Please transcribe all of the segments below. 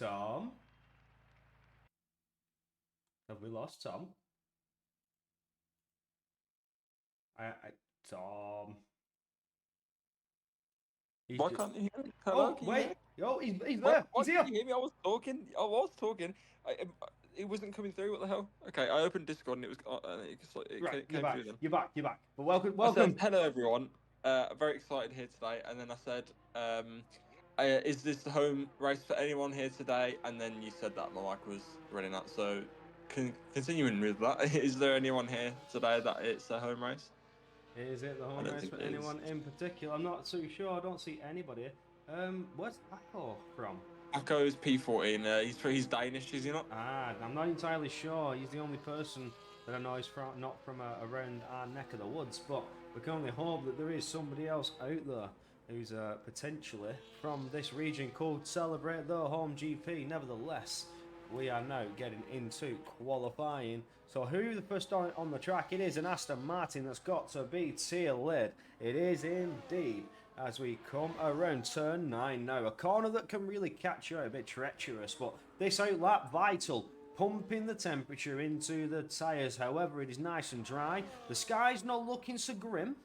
Tom? Have we lost Tom? Tom. Why can't you hear me? Hello, Oh, can you hear wait. me? Yo, he's Why, there. why He's can't here. you hear me? I was talking. I was talking. It wasn't coming through. What the hell? Okay, I opened Discord and it was. Right, It you're came back. through then. You're back. You're back. But welcome, I said, welcome. "Hello, everyone. Very excited here today." And then I said, "Is this the home race for anyone here today?" And then you said that my mic was running out. So, continuing with that, is there anyone here today that it's a home race? Is it the I home don't race think for it is. anyone in particular? I'm not too sure. I don't see anybody. Where's Echo from? Akko's P14. He's Danish, is he not? Ah, I'm not entirely sure. He's the only person that I know is from not from around our neck of the woods. But we can only hope that there is somebody else out there who's potentially from this region could celebrate their home GP. Nevertheless, we are now getting into qualifying. So who the first on the track? It is an Aston Martin that's got to be tail-led. It is indeed. As we come around turn 9 now. A corner that can really catch you out, a bit treacherous, but this outlap vital. Pumping the temperature into the tyres. However, it is nice and dry. The sky's not looking so grim.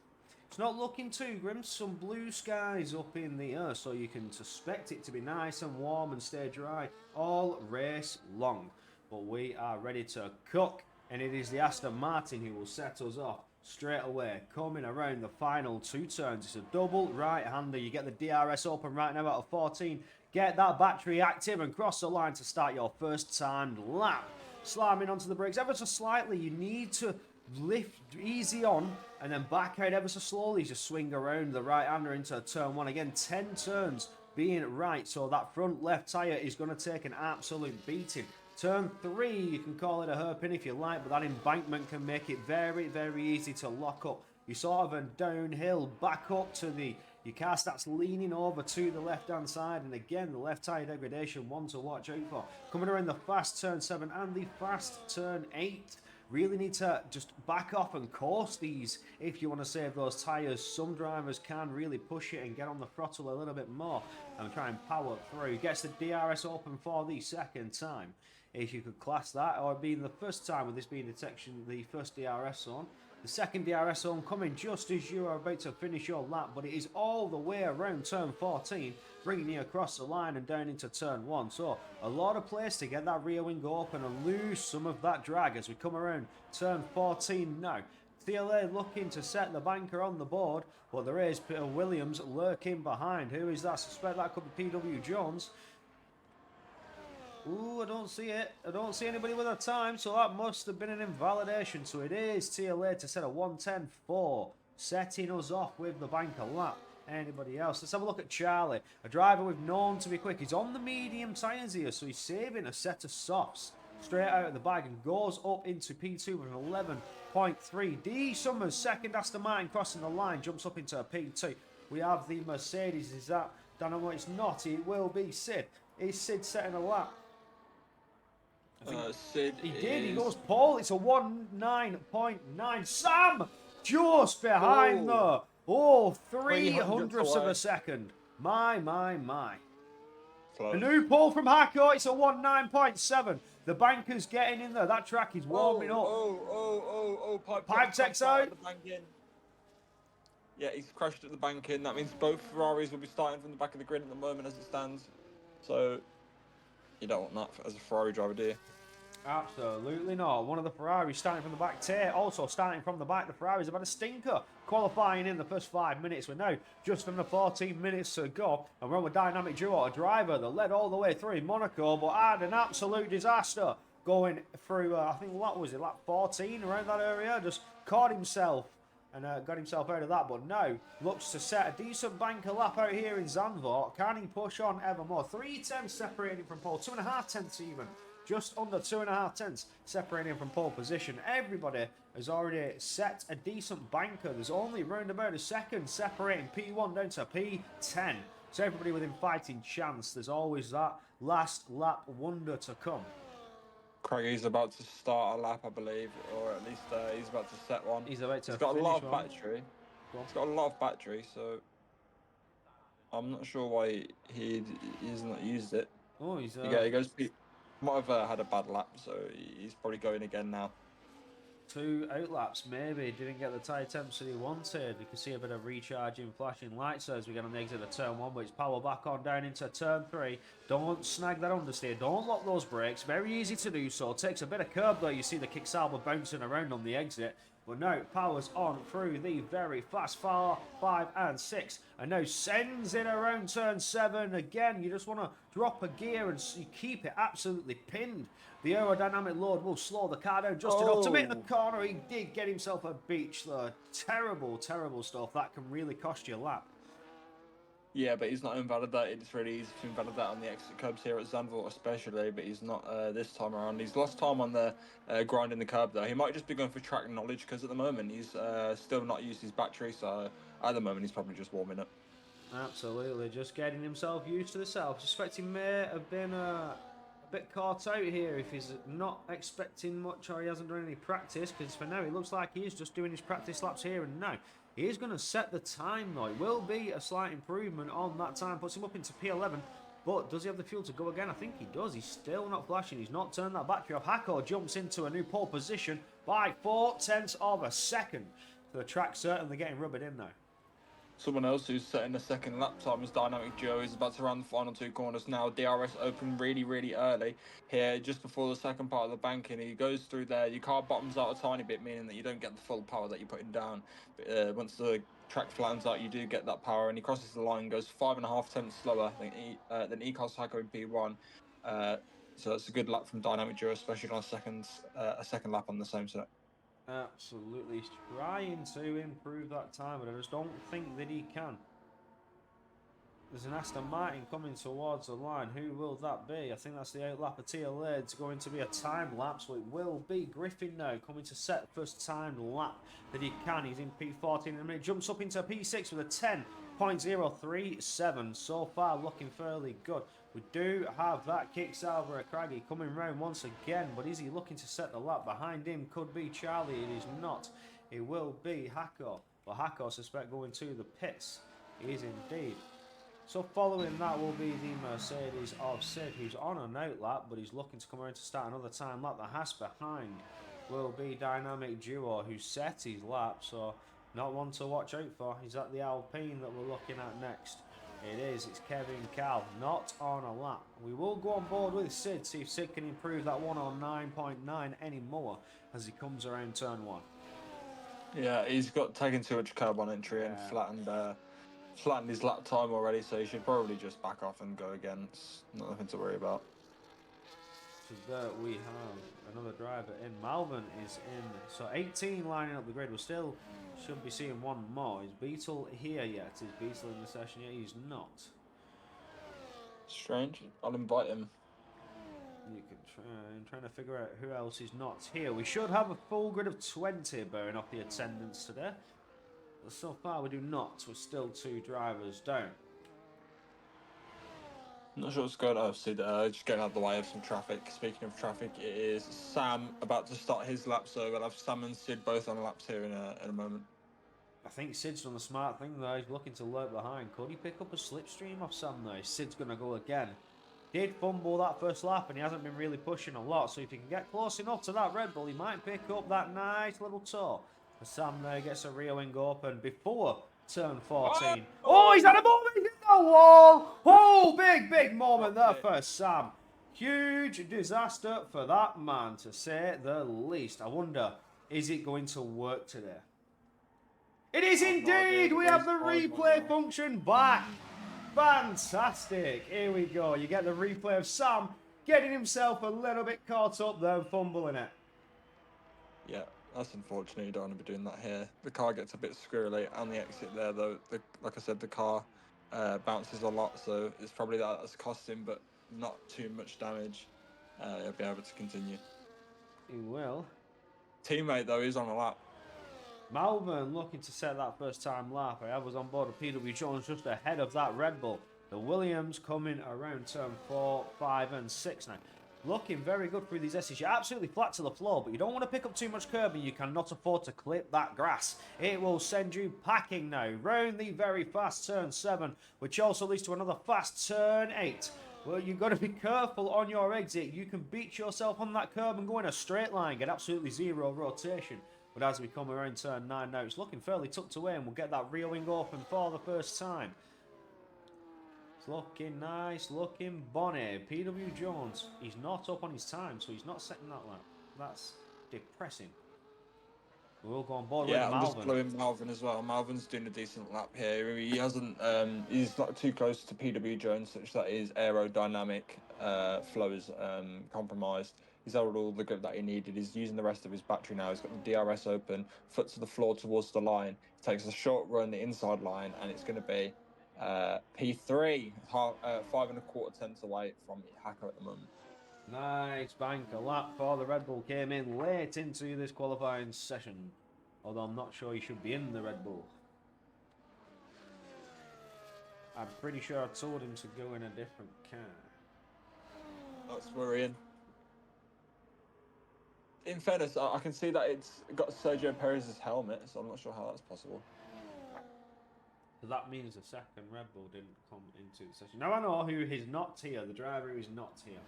It's not looking too grim. Some blue skies up in the air, so you can suspect it to be nice and warm and stay dry all race long. But we are ready to cook, and it is the Aston Martin who will set us off straight away. Coming around the final 2 turns. It's a double right-hander. You get the DRS open right now out of 14. Get that battery active and cross the line to start your first timed lap. Slamming onto the brakes ever so slightly. You need to lift easy on and then back out ever so slowly. Just swing around the right-hander into turn 1 again. 10 turns being right, so that front left tyre is going to take an absolute beating. Turn 3, you can call it a hairpin if you like, but that embankment can make it very, very easy to lock up. You sort of a downhill back up to your car starts leaning over to the left-hand side, and again, the left tyre degradation, one to watch out for. Coming around the fast turn 7 and the fast turn 8. Really need to just back off and course these if you want to save those tyres. Some drivers can really push it and get on the throttle a little bit more and try and power through. Gets the DRS open for the second time, if you could class that, or being the first time with this being detection, the first DRS zone. The second DRS zone coming just as you are about to finish your lap, but it is all the way around turn 14, bringing you across the line and down into turn 1. So a lot of place to get that rear wing open and lose some of that drag as we come around turn 14 now. TLA looking to set the banker on the board, but there is Peter Williams lurking behind. Who is that? I suspect that could be PW Jones. Ooh, I don't see it. I don't see anybody with a time, so that must have been an invalidation. So it is TLA to set a 1:10.4, setting us off with the banker lap. Anybody else? Let's have a look at Charlie, a driver we've known to be quick. He's on the medium tyres here, so he's saving a set of softs straight out of the bag and goes up into P2 with an 11.3. D Summers, second Aston Martin crossing the line, jumps up into a P2. We have the Mercedes. Is that Dynamo? It's not. It will be Sid. Is Sid setting a lap? Sid He is... did. He goes Paul. It's a 19.9. Sam just behind there. Oh, 300ths of a second. My. Close. A new pole from Hacko. It's a 19.7. The banker's getting in there. That track is warming up. Pipe tech's out. Yeah, he's crashed at the bank in. That means both Ferraris will be starting from the back of the grid at the moment as it stands. So, you don't want that as a Ferrari driver, do you? Absolutely not. One of the Ferraris starting from the back tier. Also starting from the back, the Ferraris have had a stinker qualifying in the first 5 minutes. We're now just under 14 minutes to go. And we're on with Dynamic Duo, a driver that led all the way through in Monaco, but had an absolute disaster going through, I think, what was it, lap 14, around that area. Just caught himself and got himself out of that, but now looks to set a decent banker lap out here in Zandvoort. Can he push on ever more? 3 tenths separating from pole, 2.5 tenths even. Just under 2.5 tenths separating from pole position. Everybody has already set a decent banker. There's only round about a second separating P1 down to P10. So everybody within fighting chance. There's always that last lap wonder to come. Craigie's about to start a lap, I believe, or at least he's about to set one. He's about to He's got a lot of one. battery. He's got a lot of battery, so I'm not sure why he's not used it. Oh, he's Yeah, he goes. He might have had a bad lap, so he's probably going again now. 2 outlaps, maybe. Didn't get the tyre temps that he wanted. You can see a bit of recharging, flashing lights as we get on the exit of turn 1, but it's power back on down into turn 3. Don't snag that understeer. Don't lock those brakes. Very easy to do so. Takes a bit of curb though. You see the kick salver bouncing around on the exit. But no, powers on through the very fast 4, 5 and 6. And now sends in around turn 7. Again, you just want to drop a gear and you keep it absolutely pinned. The aerodynamic load will slow the car down just enough to make the corner. He did get himself a beach though. Terrible, terrible stuff. That can really cost you a lap. Yeah, but he's not invalidated. It's really easy to invalidate on the exit curbs here at Zandvoort especially, but he's not this time around. He's lost time on the grinding the curb though. He might just be going for track knowledge because at the moment he's still not used his battery, so at the moment he's probably just warming up. Absolutely, just getting himself used to this. I suspect he may have been a bit caught out here if he's not expecting much or he hasn't done any practice, because for now it looks like he is just doing his practice laps here and now. He is going to set the time though. It will be a slight improvement on that time, puts him up into P11. But does he have the fuel to go again? I think he does. He's still not flashing. He's not turned that battery off. Hako jumps into a new pole position by 0.4 of a second. So the track certainly getting rubbered in now. Someone else who's setting the second lap time is Dynamic Joe. He's about to run the final 2 corners now. DRS open really, really early here, just before the second part of the banking. He goes through there. Your car bottoms out a tiny bit, meaning that you don't get the full power that you're putting down. But, once the track flattens out, you do get that power, and he crosses the line, goes 5.5 tenths slower than Ecos Hako in P1. So that's a good lap from Dynamic Joe, especially on a second lap on the same set. Absolutely, he's trying to improve that time, but I just don't think that he can. There's an Aston Martin coming towards the line. Who will that be? I think that's the outlapper TLA. It's going to be a time lapse, so it will be Griffin now coming to set the first time lap that he can. He's in P14 and it jumps up into P6 with a 10.037. So far looking fairly good. We do have that kick salver Craggy coming round once again, but is he looking to set the lap? Behind him could be Charlie. It is not. It will be Hako. But Hako, I suspect, going to the pits. He is indeed. So following that will be the Mercedes of Sid, who's on an outlap, but he's looking to come around to start another time lap. The Haas behind will be Dynamic Duo, who set his lap, so not one to watch out for. He's at the Alpine that we're looking at next. It is. It's Kevin Cal, not on a lap. We will go on board with Sid, see if Sid can improve that 109.9 anymore as he comes around turn 1. Yeah, he's got taken too much curb on entry and flattened his lap time already, so he should probably just back off and go again. It's nothing to worry about. So there we have another driver in. Malvern is in. So 18 lining up the grid. We still should be seeing one more. Is Beetle here yet? Is Beetle in the session yet? He's not. Strange. I'll invite him. You can try. I'm trying to figure out who else is not here. We should have a full grid of 20 burning off the attendance today. But so far we do not. We're still 2 drivers down. Not sure what's going on, Sid. Just getting out of the way of some traffic. Speaking of traffic, it is Sam about to start his lap, so we'll have Sam and Sid both on laps here in a moment. I think Sid's done the smart thing though. He's looking to lurk behind. Could he pick up a slipstream off Sam though? Sid's going to go again. Did fumble that first lap and he hasn't been really pushing a lot, so if he can get close enough to that Red Bull, he might pick up that nice little toe. As Sam there gets a rear wing open before turn 14. Oh, he's had a moment! He's hit the wall! Oh, big moment there for Sam. Huge disaster for that man, to say the least. I wonder, is it going to work today? It is indeed! We have the replay function back. Fantastic. Here we go. You get the replay of Sam getting himself a little bit caught up there and fumbling it. Yeah. That's unfortunate. You don't want to be doing that here. The car gets a bit squirrely on the exit there, though. Like I said, the car bounces a lot, so it's probably that's cost him, but not too much damage. He'll be able to continue. He will. Teammate, though, is on a lap. Malvern looking to set that first time lap. I was on board with PW Jones just ahead of that Red Bull. The Williams coming around turn 4, 5 and 6 now. Looking very good through these S's. You're absolutely flat to the floor, but you don't want to pick up too much curb and you cannot afford to clip that grass. It will send you packing now. Round the very fast turn 7, which also leads to another fast turn 8. Well, you've got to be careful on your exit. You can beat yourself on that curb and go in a straight line, get absolutely zero rotation. But as we come around turn 9 now, it's looking fairly tucked away and we'll get that rear wing open for the first time. It's looking nice, looking bonny. PW Jones, he's not up on his time, so he's not setting that lap. That's depressing. We'll go on board with Yeah, I'm just Malvern. following Malvern as well. Malvern's doing a decent lap here. He hasn't, he's not too close to PW Jones, such that his aerodynamic flow is compromised. He's held all the grip that he needed. He's using the rest of his battery now. He's got the DRS open, foot to the floor towards the line. He takes a short run, the inside line, and it's going to be P3, 5.25 tenths away from Hacker at the moment. Nice banker lap for the Red Bull. Came in late into this qualifying session. Although I'm not sure he should be in the Red Bull. I'm pretty sure I told him to go in a different car. That's worrying. In fairness, I can see that it's got Sergio Perez's helmet, so I'm not sure how that's possible. So that means the second Red Bull didn't come into the session. Now I know who is not here, the driver who is not here.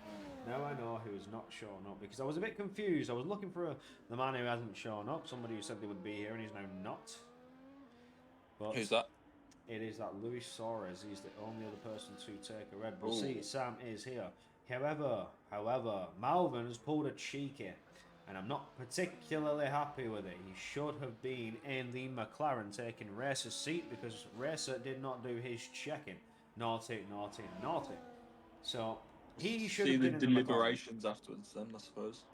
Now I know who has not shown up, because I was a bit confused. I was looking for the man who hasn't shown up, somebody who said they would be here and he's now not. But who's that? It is that Luis Suarez. He's the only other person to take a Red Bull. Ooh. See, Sam is here. However, Malvern has pulled a cheeky. And I'm not particularly happy with it. He should have been in the McLaren taking Racer's seat because Racer did not do his checking. Naughty, naughty, naughty. So he should have been in the deliberations afterwards then, I suppose.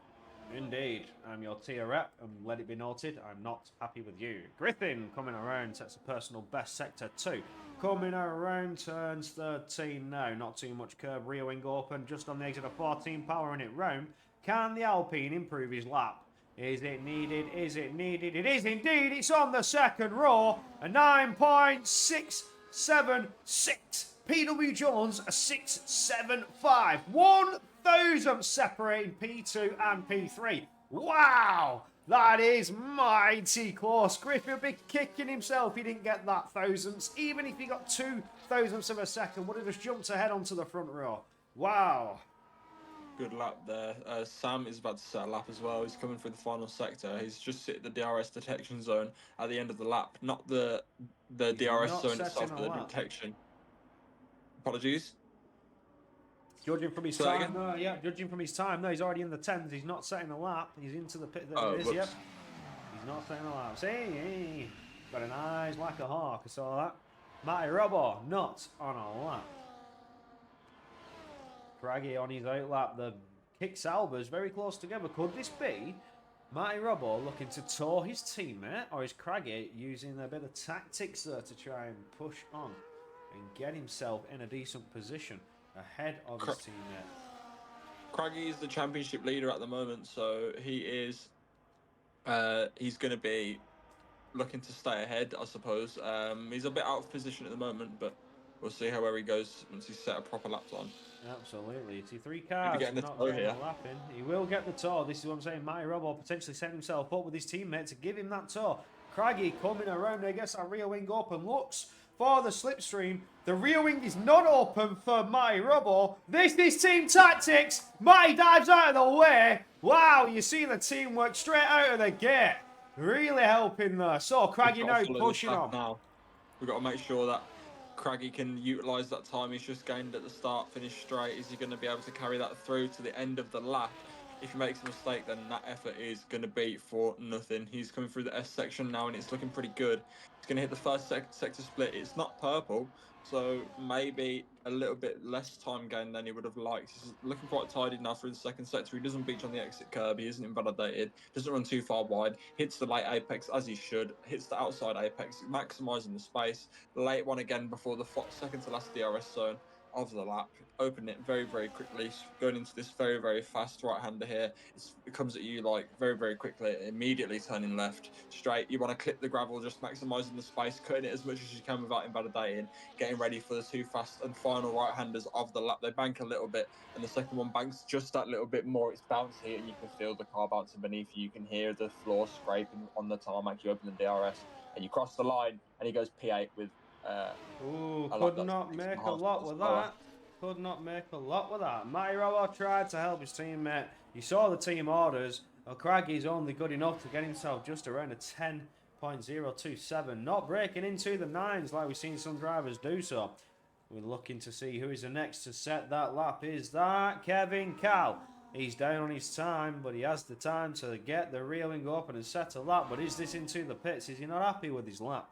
Indeed. I'm your tier rep, and let it be noted, I'm not happy with you. Griffin coming around, sets a personal best sector 2. Coming around, turns 13 now. Not too much curb, rear wing open, just on the exit of 14, powering it round. Can the Alpine improve his lap? Is it needed? Is it needed? It is indeed. It's on the second row. A 9.676. PW Jones, a 6.75. 1,000 separating P2 and P3. Wow! That is mighty close. Griffin would be kicking himself. He didn't get that thousandths. Even if he got 2 thousandths of a second, would have just jumped ahead onto the front row. Wow. Good lap there. Sam is about to set a lap as well. He's coming through the final sector. He's just hit the DRS detection zone at the end of the lap, not the DRS zone itself, but the detection. Apologies. Judging from his time, no, yeah. Judging from his time, no, he's already in the 10s. He's not setting a lap. He's into the pit. There it is, yep. He's not setting a lap. See, got an eyes like a hawk. I saw that. Matty Robbo not on a lap. Craggy on his outlap. The Kick Salvers very close together. Could this be Matty Robbo looking to tow his teammate, or is Craggy using a bit of tactics there to try and push on and get himself in a decent position ahead of his teammate? Craggy is the championship leader at the moment, so he is. He's going to be looking to stay ahead, I suppose. He's a bit out of position at the moment, but we'll see where he goes once he's set a proper laps on. Absolutely. It's 3 cars. Getting the tow here. Lapping. He will get the tow. This is what I'm saying. Matty Robbo potentially setting himself up with his teammate to give him that tow. Craggy coming around. I guess that rear wing open. Looks for the slipstream. The rear wing is not open for Matty Robbo. This is team tactics. Matty dives out of the way. Wow, you see the teamwork straight out of the gate. Really helping there. So Craggy now pushing on. Now. We've got to make sure that Craggy can utilise that time he's just gained at the start, finish straight. Is he going to be able to carry that through to the end of the lap? If he makes a mistake, then that effort is going to be for nothing. He's coming through the S section now, and it's looking pretty good. He's going to hit the first sector split. It's not purple, so maybe a little bit less time gain than he would have liked. He's looking quite tidy now through the second sector. He doesn't beach on the exit curb. He isn't invalidated. Doesn't run too far wide. Hits the late apex as he should. Hits the outside apex, maximising the space. Late one again before the second to last DRS zone of the lap. Open it very, very quickly. Going into this very, very fast right-hander here. It comes at you like very, very quickly. Immediately turning left, straight. You want to clip the gravel, just maximising the space, cutting it as much as you can without invalidating. Getting ready for the 2 fast and final right-handers of the lap. They bank a little bit, and the second one banks just that little bit more. It's bouncy, and you can feel the car bouncing beneath you. You can hear the floor scraping on the tarmac. You open the DRS, and you cross the line, and he goes P8 with. Ooh, could not make a lot with that. could not make a lot with that. Matty Robo tried to help his teammate. You saw the team orders. Well, Craggy's only good enough to get himself just around a 10.027. Not breaking into the 9s like we've seen some drivers do so. We're looking to see who is the next to set that lap. Is that Kevin Cal? He's down on his time, but he has the time to get the rear wing open and set a lap. But is this into the pits? Is he not happy with his lap?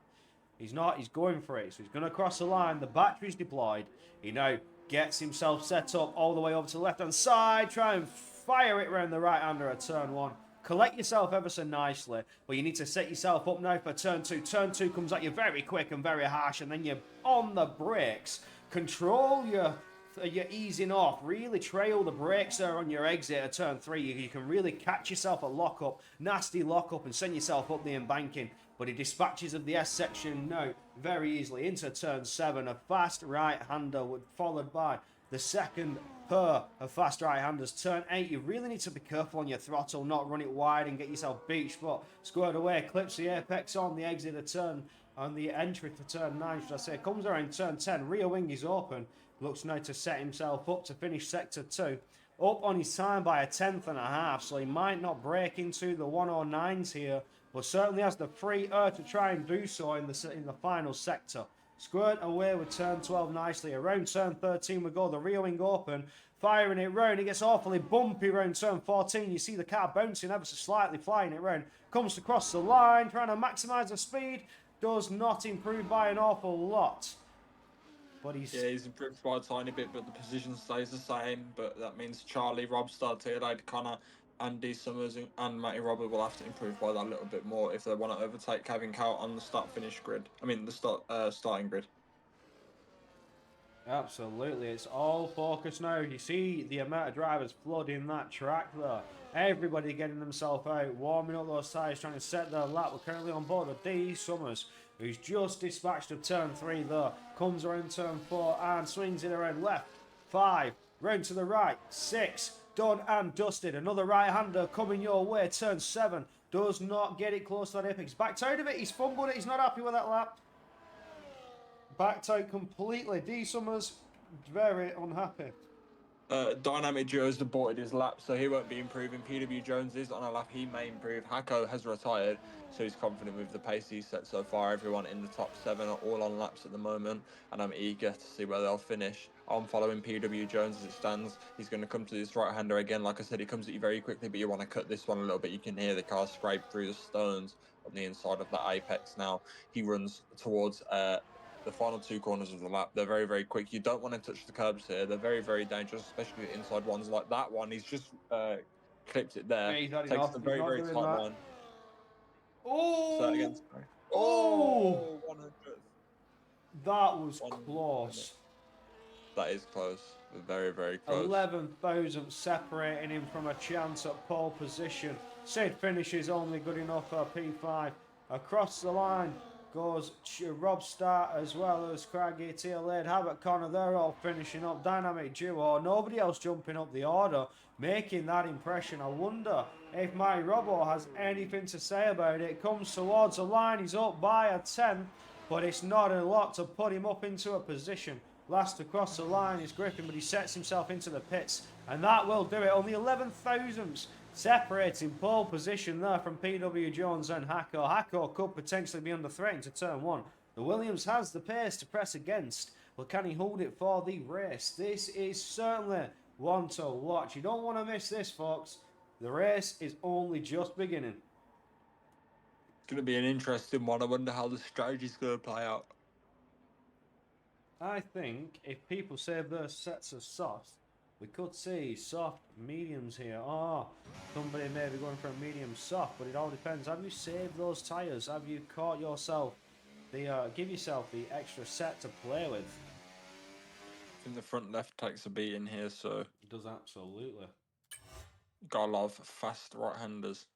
He's not. He's going for it. So he's going to cross the line. The battery's deployed. He now gets himself set up all the way over to the left-hand side. Try and fire it around the right-hander at turn 1. Collect yourself ever so nicely, but you need to set yourself up now for turn 2. Turn 2 comes at you very quick and very harsh, and then you're on the brakes. Control your easing off. Really trail the brakes there on your exit at turn 3. You can really catch yourself a lock-up, nasty lock-up, and send yourself up the embanking. But he dispatches of the S section now very easily into turn 7. A fast right-hander followed by the second pair of fast right-handers. Turn 8, you really need to be careful on your throttle, not run it wide and get yourself beached, but squared away, clips the apex on the exit of turn, on the entry for turn 9, should I say. Comes around turn 10, rear wing is open, looks now to set himself up to finish sector 2. Up on his time by a 10th and a half, so he might not break into the 109s here, but certainly has the free air to try and do so in the final sector. Squirt away with turn 12 nicely. Around turn 13 we go, the rear wing open, firing it round. It gets awfully bumpy around turn 14. You see the car bouncing ever so slightly, flying it round. Comes across the line, trying to maximise the speed. Does not improve by an awful lot. But he's improved by a tiny bit, but the position stays the same. But that means Charlie, Rob Startier, Connor, Andy Summers, and Matty Robert will have to improve by that a little bit more if they want to overtake Kevin Cow on the start-finish grid. I mean, the starting grid. Absolutely, it's all focus now. You see the amount of drivers flooding that track there. Everybody getting themselves out, warming up those tyres, trying to set their lap. We're currently on board with D. Summers, who's just dispatched of turn 3 there. Comes around turn 4 and swings it around left. 5, round to the right. 6, done and dusted. Another right-hander coming your way. Turn 7, does not get it close to that apex. Backed out of it, he's fumbled it, he's not happy with that lap. Backed out completely. D. Summers, very unhappy. Dynamic Joe's aborted his lap, so he won't be improving. PW Jones is on a lap, he may improve. Hako has retired, so he's confident with the pace he's set so far. Everyone in the top 7 are all on laps at the moment, and I'm eager to see where they'll finish. I'm following PW Jones as it stands. He's going to come to this right-hander again. Like I said, he comes at you very quickly, but you want to cut this one a little bit. You can hear the car scrape through the stones on the inside of the apex now. He runs towards the final 2 corners of the lap. They're very, very quick. You don't want to touch the curbs here. They're very, very dangerous, especially the inside ones like that one. He's just clipped it there. Yeah, Takes the very, very tight line. Oh! So again, sorry. Oh! 100. That was close. That is close. Very, very close. 11,000 separating him from a chance at pole position. Sid finishes only good enough for P5. Across the line goes Rob Start as well as Craggy, Taylor, Havoc, Connor. They're all finishing up. Dynamic duo. Nobody else jumping up the order, making that impression. I wonder if my Robbo has anything to say about it. Comes towards the line. He's up by a 10, but it's not a lot to put him up into a position. Last across the line is Griffin, but he sets himself into the pits, and that will do it. Only 11 thousandths separating pole position there from PW Jones and Hako. Hako could potentially be under threat into turn 1. The Williams has the pace to press against, but can he hold it for the race? This is certainly one to watch. You don't want to miss this, folks. The race is only just beginning. It's going to be an interesting one. I wonder how the strategy's going to play out. I think if people save their sets of soft, we could see soft mediums here. Oh, somebody may be going for a medium soft, but it all depends. Have you saved those tyres? Have you caught yourself give yourself the extra set to play with? I think the front left takes a beating here, so It does absolutely. got a lot of fast right-handers.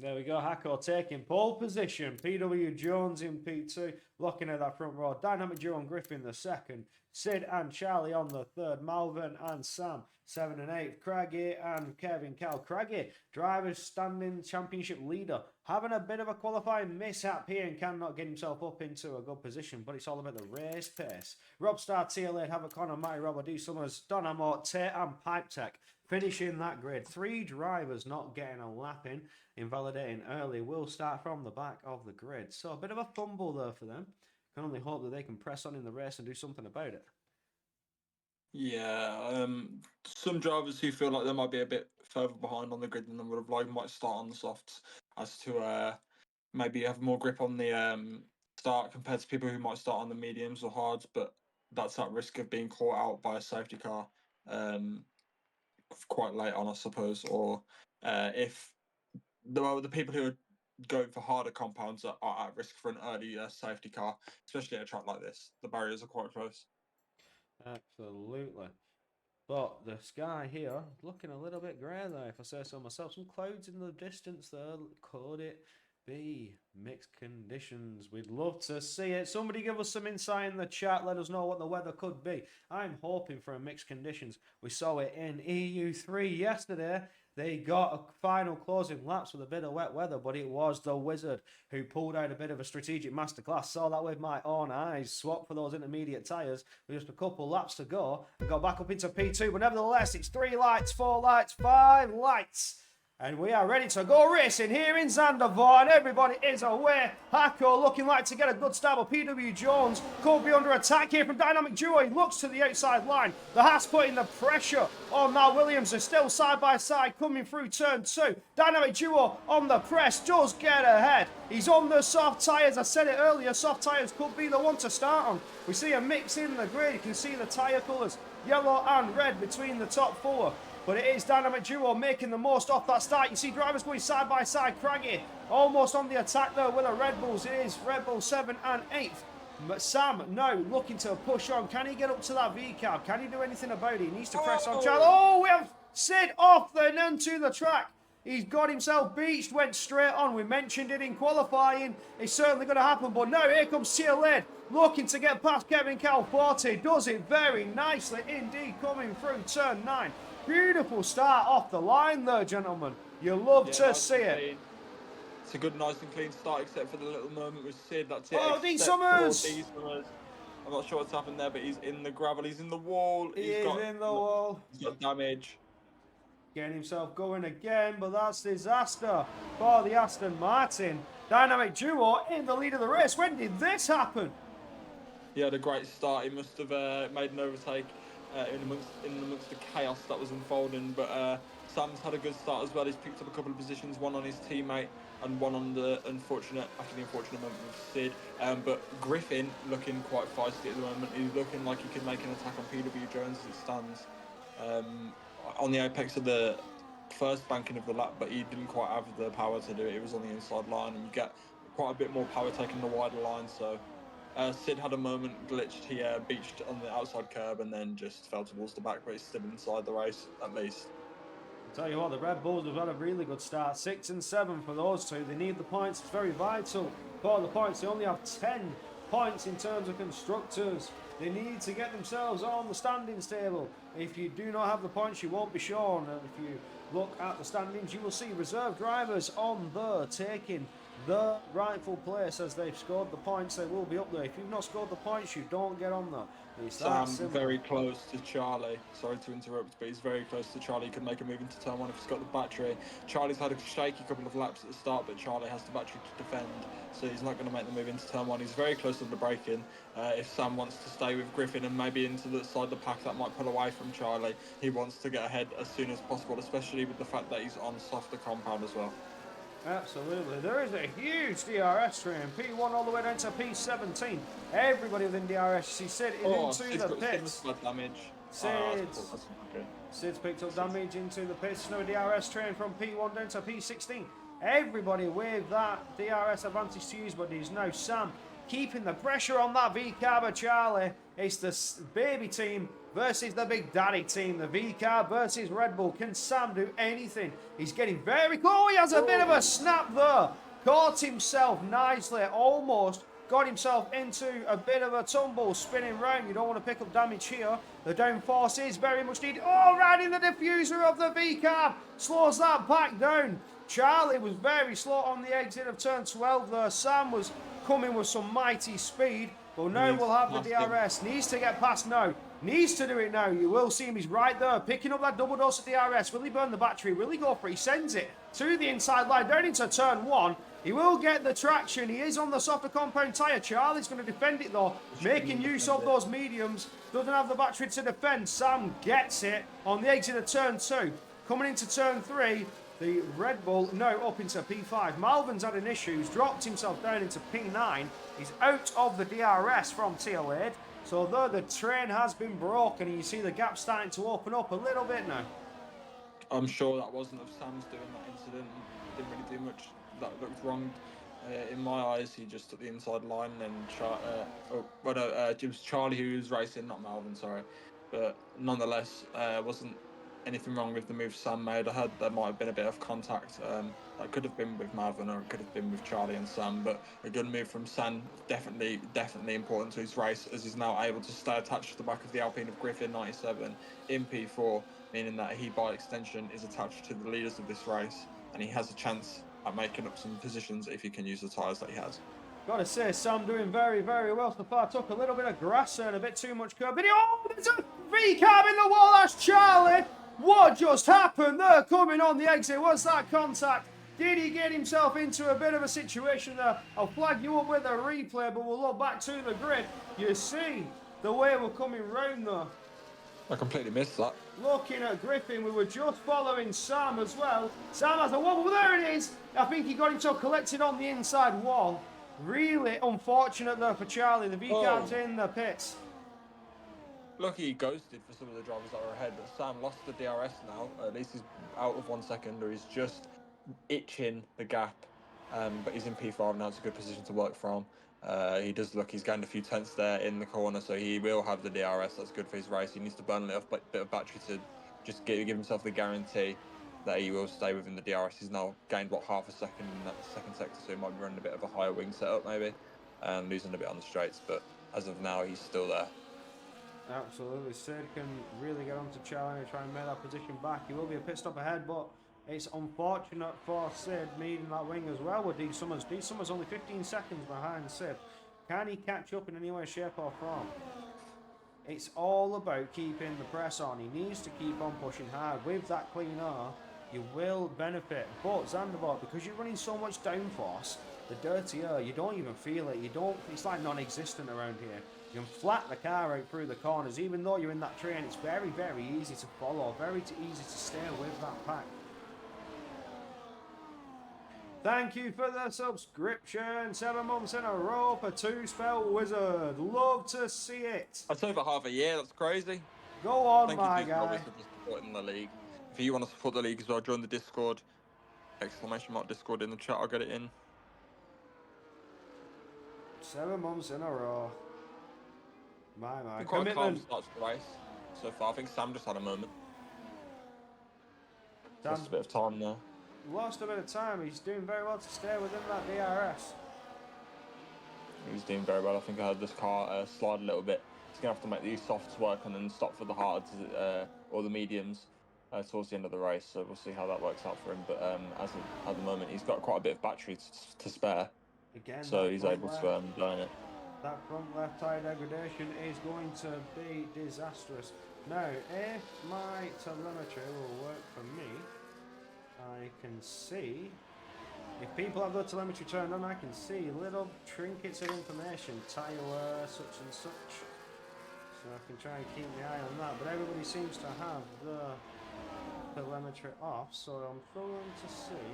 There we go, Hako taking pole position. PW Jones in P2, looking at that front row. Dynamic Duo and Griffin the second. Sid and Charlie on the third. Malvern and Sam, 7 and 8. Craggy and Kevin Cal. Craggy, drivers standing championship leader. Having a bit of a qualifying mishap here and cannot get himself up into a good position, but it's all about the race pace. Rob Star, TLA, Havoc Connor, Matty Robert, D Summers, Don Amort, Tate and Pipe Tech. Finishing that grid. 3 drivers not getting a lap in. Invalidating early. Will start from the back of the grid. So a bit of a fumble there for them. Can only hope that they can press on in the race and do something about it. Yeah, some drivers who feel like they might be a bit further behind on the grid than they would have liked might start on the softs as to maybe have more grip on the start compared to people who might start on the mediums or hards, but that's at risk of being caught out by a safety car quite late on, I suppose, or if the people who are going for harder compounds are at risk for an early safety car, especially at a track like this. The barriers are quite close. Absolutely. But the sky here looking a little bit grey there, if I say so myself. Some clouds in the distance there. Could it be mixed conditions? We'd love to see it. Somebody give us some insight in the chat. Let us know what the weather could be. I'm hoping for a mixed conditions. We saw it in EU3 yesterday. They got a final closing laps with a bit of wet weather, but it was the Wizard who pulled out a bit of a strategic masterclass. Saw that with my own eyes. Swapped for those intermediate tyres with just a couple laps to go and got back up into P2. But nevertheless, it's 3 lights, 4 lights, 5 lights. And we are ready to go racing here in Zandvoort. Everybody is away. Hako looking like to get a good start, but PW Jones could be under attack here from Dynamic Duo. He looks to the outside line. The Haas putting the pressure on now. Williams are still side by side coming through turn 2. Dynamic Duo on the press does get ahead. He's on the soft tyres. I said it earlier, soft tyres could be the one to start on. We see a mix in the grid. You can see the tyre colours, yellow and red between the top 4. But it is Dynamic Duo making the most off that start. You see drivers going side by side. Craggy almost on the attack there with the Red Bulls. It is Red Bull 7 and 8. But Sam now looking to push on. Can he get up to that V-cab? Can he do anything about it? He needs to press on. Oh, we have Sid off then into the track. He's got himself beached, went straight on. We mentioned it in qualifying. It's certainly going to happen. But now here comes Seal looking to get past Kevin Calforte. Does it very nicely indeed coming through turn 9. Beautiful start off the line there, gentlemen. You love to see it. It's a good, nice and clean start, except for the little moment with Sid. That's it. Oh, D Summers! I'm not sure what's happened there, but he's in the gravel. He's in the wall. He's in the wall. He's got damage. Getting himself going again, but that's disaster for the Aston Martin. Dynamic Duo in the lead of the race. When did this happen? He had a great start. He must have made an overtake in amongst the chaos that was unfolding. But Sam's had a good start as well. He's picked up a couple of positions, one on his teammate and one on the unfortunate moment with Sid. But Griffin looking quite feisty at the moment. He's looking like he could make an attack on PW Jones as it stands. On the apex of the first banking of the lap, but he didn't quite have the power to do it. It was on the inside line, and you get quite a bit more power taking the wider line. So Sid had a moment, glitched. He beached on the outside curb and then just fell towards the back, but he's still inside the race at least. I'll tell you what, the Red Bulls have had a really good start. 6 and 7 for those two. They need the points. It's very vital for the points. They only have 10 points in terms of constructors. They need to get themselves on the standings table. If you do not have the points, you won't be shown. And if you look at the standings, you will see reserve drivers on there taking the rightful place. As they've scored the points, they will be up there. If you've not scored the points, you don't get on there. Sam's very close to Charlie. Sorry to interrupt, but he's very close to Charlie. He could make a move into turn 1 if he's got the battery. Charlie's had a shaky couple of laps at the start, but Charlie has the battery to defend, so he's not going to make the move into turn 1. He's very close to the braking. If Sam wants to stay with Griffin and maybe into the side of the pack, that might pull away from Charlie. He wants to get ahead as soon as possible, especially with the fact that he's on softer compound as well. Absolutely. There is a huge DRS train. P1 all the way down to P17. Everybody within DRS, you see Sid into the pits. Sid's picked up damage into the pits. No DRS train from P1 down to P16. Everybody with that DRS advantage to use, but he's now Sam keeping the pressure on that V-Carb Charlie. It's the baby team versus the big daddy team. The V-Carb versus Red Bull. Can Sam do anything? He's getting very close. Oh, he has a bit of a snap there. Caught himself nicely. Almost got himself into a bit of a tumble, spinning round. You don't want to pick up damage here. The downforce is very much needed. Oh, right in the diffuser of the V-Carb. Slows that back down. Charlie was very slow on the exit of turn 12 there. Sam was coming with some mighty speed. But now we'll have the DRS. Needs to get past now. Needs to do it now. You will see him. He's right there. Picking up that double dose of DRS. Will he burn the battery? Will he go for it? He sends it to the inside line. Down into turn 1. He will get the traction. He is on the softer compound tyre. Charlie's going to defend it though. Making use of those mediums. Doesn't have the battery to defend. Sam gets it on the exit of turn 2. Coming into turn 3. The Red Bull now up into P5. Malvin's had an issue. He's dropped himself down into P9. He's out of the DRS from TL8. So though the train has been broken, and you see the gap starting to open up a little bit now. I'm sure that wasn't of Sam's doing that incident. Didn't really do much that looked wrong in my eyes. He just took the inside line and it was Charlie who was racing, not Malvin, sorry. But nonetheless, wasn't anything wrong with the move Sam made. I heard there might have been a bit of contact. That could have been with Malvin or it could have been with Charlie and Sam, but a good move from Sam, definitely important to his race, as he's now able to stay attached to the back of the Alpine of Griffin 97 in P4, meaning that he by extension is attached to the leaders of this race, and he has a chance at making up some positions if he can use the tyres that he has. Gotta say, Sam doing very, very well so far. Took a little bit of grass and a bit too much curb. But there's a V-Carb in the wall. That's Charlie. What just happened there? Coming on the exit. Was that contact? Did he get himself into a bit of a situation there? I'll flag you up with a replay, but we'll look back to the grid. You see the way we're coming round there. I completely missed that. Looking at Griffin, we were just following Sam as well. Sam has a wobble. There it is. I think he got himself collected on the inside wall. Really unfortunate there for Charlie. The V-Carb's in the pits. Lucky he ghosted for some of the drivers that were ahead, but Sam lost the DRS now. At least he's out of 1 second, or he's just itching the gap. But he's in P5 now. It's a good position to work from. He does look, he's gained a few tenths there in the corner, so he will have the DRS. That's good for his race. He needs to burn a little bit of battery to just give himself the guarantee that he will stay within the DRS. He's now gained, half a second in that second sector, so he might be running a bit of a higher wing setup maybe, and losing a bit on the straights, but as of now, he's still there. Absolutely. Sid can really get onto Charlie and try and make that position back. He will be a pit stop ahead, but it's unfortunate for Sid needing that wing as well with D Summers. D Summers only 15 seconds behind Sid. Can he catch up in any way, shape or form? It's all about keeping the press on. He needs to keep on pushing hard. With that clean air, you will benefit. But Zandvoort, because you're running so much downforce, the dirty air, you don't even feel it. It's like non-existent around here. You can flat the car out through the corners. Even though you're in that train, it's very, very easy to follow. Very easy to stay with that pack. Thank you for the subscription. 7 months in a row for Two Spell Wizard. Love to see it. That's over half a year. That's crazy. Go on, Thank my you guy. for supporting the league. If you want to support the league as well, join the Discord. Exclamation mark Discord in the chat. I'll get it in. 7 months in a row. My Quite a calm commitment. start to the race so far. I think Sam just had a moment. Sam Just a bit of time there. lost a bit of time. He's doing very well to stay within that DRS. He's doing very well. I think I heard this car slide a little bit. He's going to have to make these softs work and then stop for the hards or the mediums towards the end of the race. So we'll see how that works out for him. But at the moment, he's got quite a bit of battery to spare. Again, So he's able to burn it. That front left tyre degradation is going to be disastrous. Now, if my telemetry will work for me, I can see, if people have the telemetry turned on, I can see little trinkets of information, tyre wear, such and such. So I can try and keep my eye on that, but everybody seems to have the telemetry off, so I'm struggling to see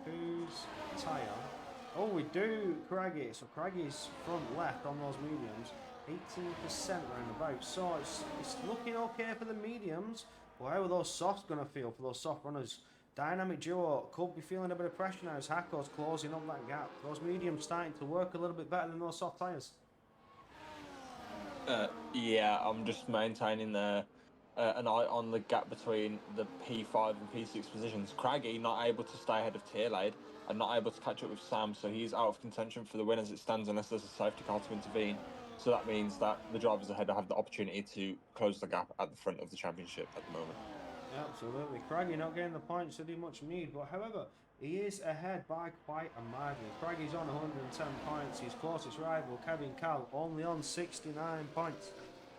whose tyre. Oh, we do Craggy. So Craggy's front left on those mediums, 18% roundabout. So it's looking okay for the mediums. Well, how are those softs going to feel for those soft runners Dynamic Duo could be feeling a bit of pressure now as Hako's closing up that gap. Those mediums starting to work a little bit better than those soft tyres. Yeah, I'm just maintaining an eye on the gap between the P5 and P6 positions. Craggy not able to stay ahead of Tierlade and not able to catch up with Sam, so he's out of contention for the win as it stands unless there's a safety car to intervene. So that means that the drivers ahead have the opportunity to close the gap at the front of the championship at the moment. Absolutely. Craggy not getting the points that he much need, but however, he is ahead by quite a margin. Craggy's on 110 points. His closest rival, Kevin Cal, only on 69 points.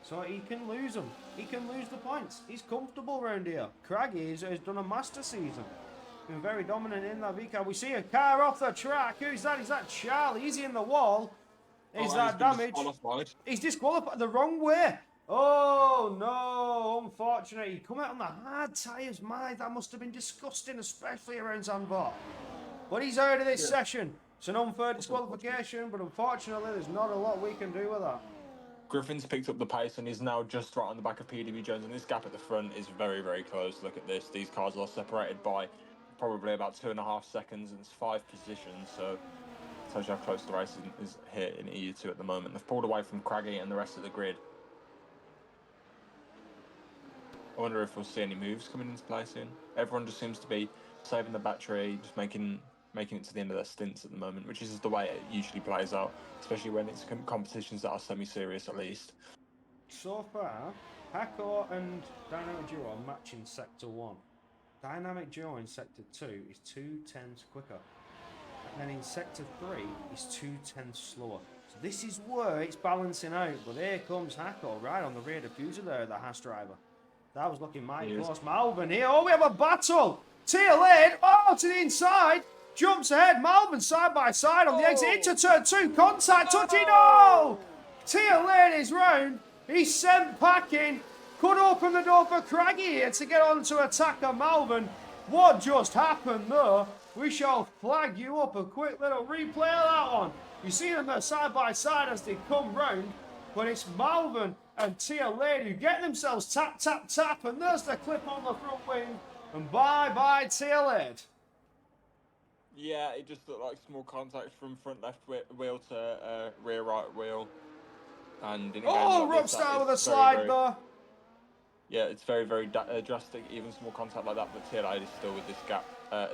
So he can lose them. He can lose the points. He's comfortable around here. Craggy has done a master season. Been very dominant in that V-car. We see a car off the track. Who's that? Is that Charlie? Is he in the wall? Is that damage? He's disqualified the wrong way. Oh no, unfortunate. He come out on the hard tyres. My, that must have been disgusting, especially around Zandvoort. But he's out of this session. It's an unfair disqualification, but unfortunately there's not a lot we can do with that. Griffin's picked up the pace and is now just right on the back of PDB Jones, and this gap at the front is very, very close. Look at this. These cars are separated by probably about 2.5 seconds, and it's 5 positions, so it tells you how close the race is here in EU2 at the moment. They've pulled away from Craggy and the rest of the grid. I wonder if we'll see any moves coming into play soon. Everyone just seems to be saving the battery, just making it to the end of their stints at the moment, which is the way it usually plays out, especially when it's competitions that are semi-serious at least. So far, Hako and Dynamic Duo are matching Sector 1. Dynamic Duo in Sector 2 is 2/10 quicker. And then in Sector 3 is 2/10 slower. So this is where it's balancing out, but here comes Hako right on the rear diffuser there, the Haas driver. That was looking mighty close. Malvin here. Oh, we have a battle. Tail end. Oh, to the inside. Jumps ahead. Malvin side by side on the exit into turn 2. Contact. Touching. Oh! Tail end is round. He's sent packing. Could open the door for Craggy here to get on to attacker Malvin. What just happened there? We shall flag you up a quick little replay of that one. You see them there side by side as they come round. But it's Malvin and Tia Lane who get themselves tap, tap, tap. And there's the clip on the front wing. And bye-bye, Tia Lane. Yeah, it just looked like small contact from front left wheel to rear right wheel. And in a game like this, Rockstar with a slide there. Yeah, it's very, very drastic, even small contact like that. But Tia Lane is still with this gap,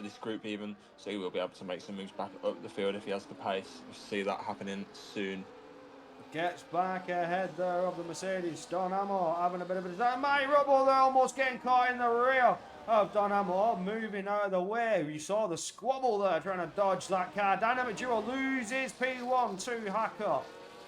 this group even. So he will be able to make some moves back up the field if he has the pace. We'll see that happening soon. Gets back ahead there of the Mercedes. Don Amor having a bit of a design. My Rubble there almost getting caught in the rear of Don Amor, moving out of the way. You saw the squabble there trying to dodge that car. Dynamic Duo loses P1 to Hako.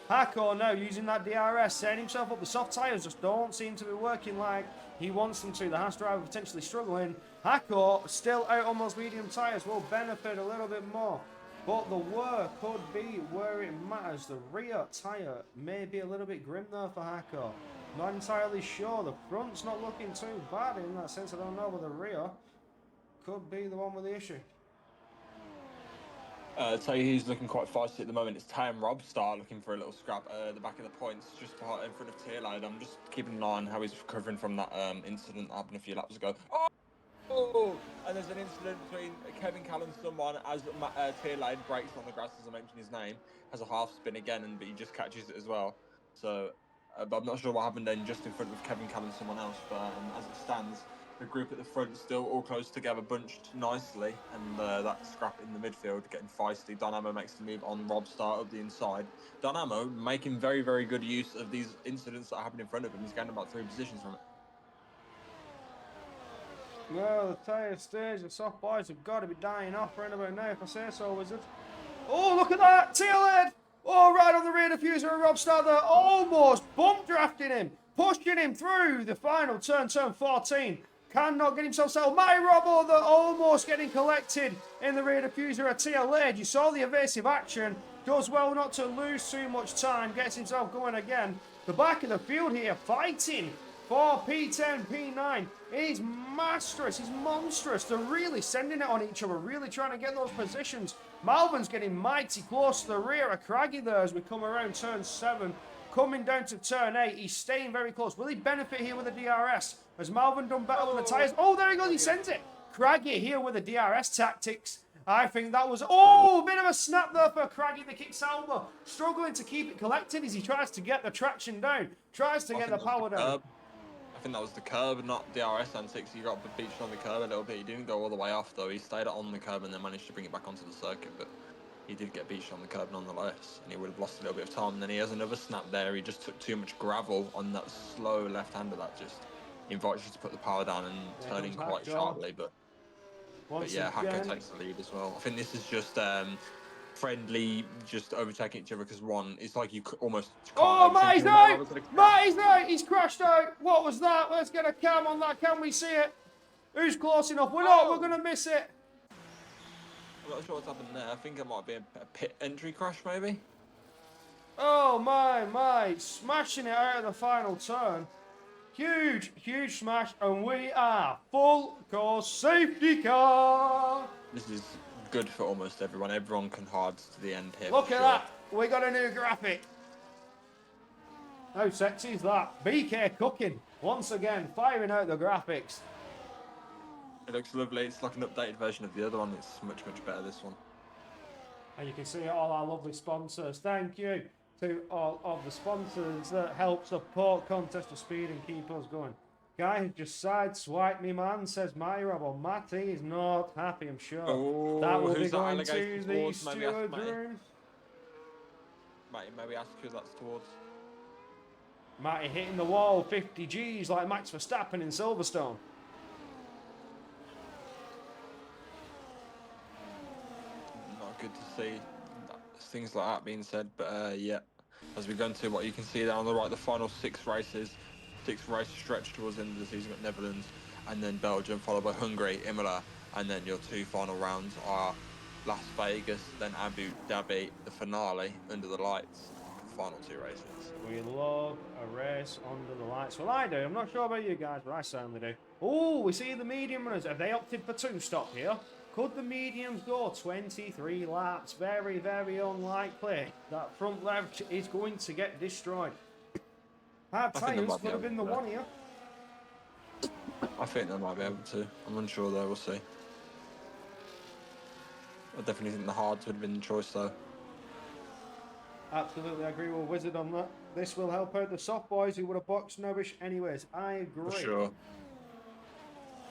Hako now using that DRS, setting himself up. The soft tyres just don't seem to be working like he wants them to. The Haas driver potentially struggling. Hako still out on those medium tyres will benefit a little bit more. But the work could be where it matters. The rear tyre may be a little bit grim there for Hako. Not entirely sure. The front's not looking too bad in that sense. I don't know, but the rear could be the one with the issue. I'll tell you who's looking quite feisty at the moment. It's Tay and Robstar looking for a little scrap at the back of the points, just in front of Tierlade. I'm just keeping an eye on how he's recovering from that incident that happened a few laps ago. Oh! And there's an incident between Kevin Cal and someone as Tierlade breaks on the grass, as I mentioned his name, has a half spin again, but he just catches it as well. So, but I'm not sure what happened then, just in front of Kevin Cal and someone else. But as it stands, the group at the front still all close together, bunched nicely, and that scrap in the midfield getting feisty. Dynamo makes the move on Robstar up the inside. Dynamo making very, very good use of these incidents that happen in front of him. He's gained about 3 positions from it. Well, the tyre stage, the soft boys have got to be dying off right about now, if I say so, Wizard. Oh, look at that! Tailhead! Oh, right on the rear diffuser of Robstar there, almost bump drafting him, pushing him through the final turn 14. Cannot get himself settled. My Robbo, they're almost getting collected in the rear diffuser of Tailhead. You saw the evasive action. Does well not to lose too much time. Gets himself going again. The back of the field here fighting for P10, P9. He's monstrous. He's monstrous. They're really sending it on each other. Really trying to get those positions. Malvin's getting mighty close to the rear of Craggy there as we come around turn 7. Coming down to turn 8. He's staying very close. Will he benefit here with the DRS? Has Malvin done better with the tyres? Oh, there he goes. He sends it. Craggy here with the DRS tactics. I think that was, oh, a bit of a snap there for Craggy, the kick Salva. Struggling to keep it collected as he tries to get the traction down, tries to get the power down. I think that was the curb, not DRS antics. He got beached on the curb a little bit. He didn't go all the way off, though. He stayed on the curb and then managed to bring it back onto the circuit, but he did get beached on the curb nonetheless, and he would have lost a little bit of time. And then he has another snap there. He just took too much gravel on that slow left-hander that just invites you to put the power down and turn in quite sharply, but yeah, Hako takes the lead as well. I think this is just friendly, just overtaking each other because one, it's like you almost can't. Oh, Matty's out! Matty's out! He's crashed out! What was that? Let's get a cam on that. Can we see it? Who's close enough? We're not. We're going to miss it. I'm not sure what's happened there. I think it might be a pit entry crash, maybe. Oh, my. Smashing it out of the final turn. Huge smash, and we are full course safety car. This is good for almost everyone. Everyone can hard to the end here. Look at that. We got a new graphic. How sexy is that? BK cooking. Once again, firing out the graphics. It looks lovely. It's like an updated version of the other one. It's much better, this one. And you can see all our lovely sponsors. Thank you to all of the sponsors that help support Contest of Speed and keep us going. Guy has just sideswiped me, man, says Myra. Well, Matty is not happy, I'm sure. Oh, that will be going to the steward's room. Matty, maybe ask who that's towards. Matty hitting the wall 50 Gs like Max Verstappen in Silverstone. Not good to see things like that being said, but yeah, as we go into what you can see there on the right, the final 6 races, 6-race stretch towards the end of the season. Got Netherlands and then Belgium, followed by Hungary, Imola, and then your 2 final rounds are Las Vegas, then Abu Dhabi, the finale under the lights, the final 2 races. We love a race under the lights. Well, I do. I'm not sure about you guys, but I certainly do. Oh, we see the medium runners. Have they opted for 2-stop here? Could the mediums go 23 laps? Very unlikely. That front left is going to get destroyed. Hard tyres could have been the one here. I think they might be able to. I'm unsure though, we'll see. I definitely think the hards would have been the choice though. Absolutely, I agree with Wizard on that. This will help out the soft boys who would have boxed Novish anyways. I agree. For sure.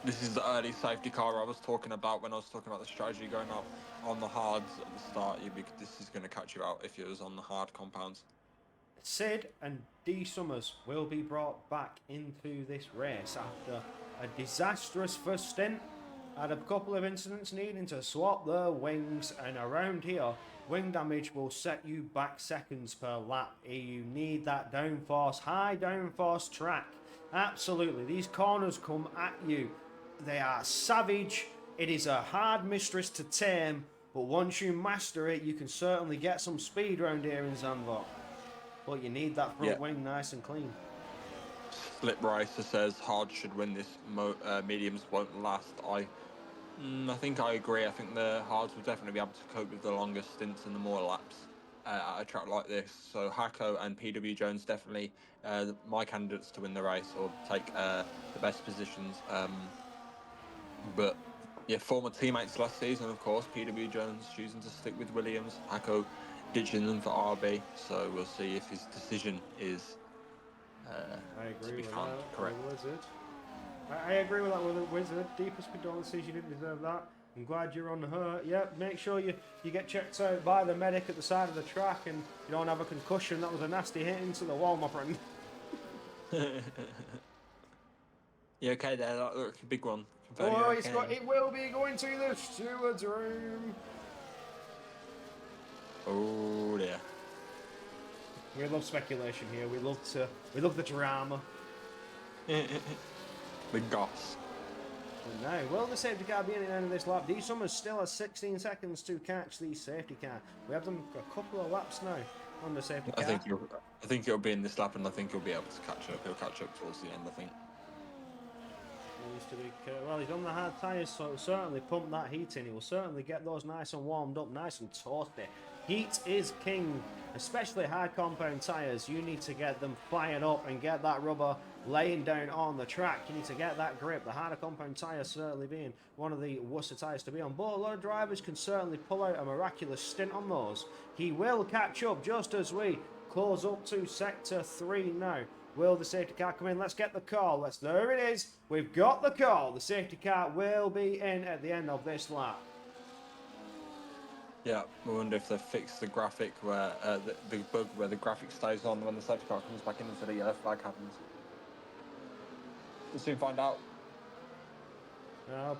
This is the early safety car I was talking about when I was talking about the strategy going up on the hards at the start. This is going to catch you out if it was on the hard compounds. Sid and D Summers will be brought back into this race after a disastrous first stint. Had a couple of incidents needing to swap their wings, and around here, wing damage will set you back seconds per lap. You need that downforce, high downforce track. Absolutely, these corners come at you. They are savage. It is a hard mistress to tame, but once you master it, you can certainly get some speed around here in Zandvoort. But you need that front wing nice and clean. Flip Racer says hard should win this. Mediums won't last. I think I agree. I think the hards will definitely be able to cope with the longer stints and the more laps at a track like this. So Hako and PW Jones definitely my candidates to win the race or take the best positions. But yeah, former teammates last season, of course. PW Jones choosing to stick with Williams. Hako ditching them for RB. So we'll see if his decision is to be found correct. I agree with that with the Wizard. Deepest condolences, you didn't deserve that. I'm glad you're unhurt. Yep, make sure you get checked out by the medic at the side of the track and you don't have a concussion. That was a nasty hit into the wall, my friend. Yeah, okay there. Look, a big one. Oh, it will be going to the steward's room. Oh dear. We love speculation here. We love the drama. The goss. But now, will the safety car be in the end of this lap? D Summers still has 16 seconds to catch the safety car. We have them for a couple of laps now on the safety car. I think it'll be in this lap, and I think he'll be able to catch up. He'll catch up towards the end, I think. Well, he's on the hard tyres, so it'll certainly pump that heat in. He will certainly get those nice and warmed up, nice and toasty. Heat is king, especially hard compound tyres. You need to get them fired up and get that rubber laying down on the track. You need to get that grip. The harder compound tyre certainly being one of the worst tyres to be on, but a lot of drivers can certainly pull out a miraculous stint on those. He will catch up just as we close up to sector 3 now. Will the safety car come in? Let's get the call. There it is. We've got the call. The safety car will be in at the end of this lap. Yeah, I wonder if they've fixed the graphic where the bug where the graphic stays on when the safety car comes back in instead of yellow flag happens. We'll soon find out.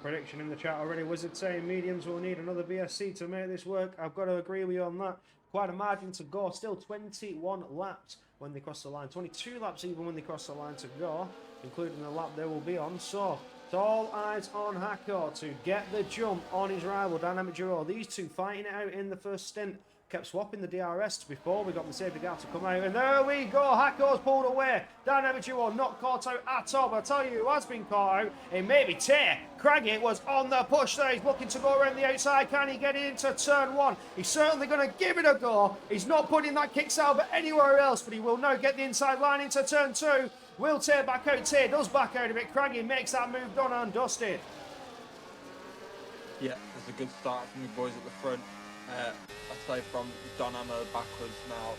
Prediction in the chat already. Wizard saying mediums will need another BSC to make this work. I've got to agree with you on that. Quite a margin to go. Still 21 laps when they cross the line. 22 laps even when they cross the line to go, including the lap they will be on. So, it's all eyes on Hako to get the jump on his rival, Dynamic Duo. These two fighting it out in the first stint. Kept swapping the DRS before we got the safety car to come out. And there we go. Hako's pulled away. Dynamic Duo not caught out at all. But I tell you who has been caught out. It may be Tay. Craggy was on the push there. He's looking to go around the outside. Can he get into turn 1? He's certainly going to give it a go. He's not putting that kick salver anywhere else. But he will now get the inside line into turn 2. Will Tay back out? Tay does back out a bit. Craggy makes that move done and dusted. Yeah, there's a good start from the boys at the front. I'd say from Dynamo backwards now,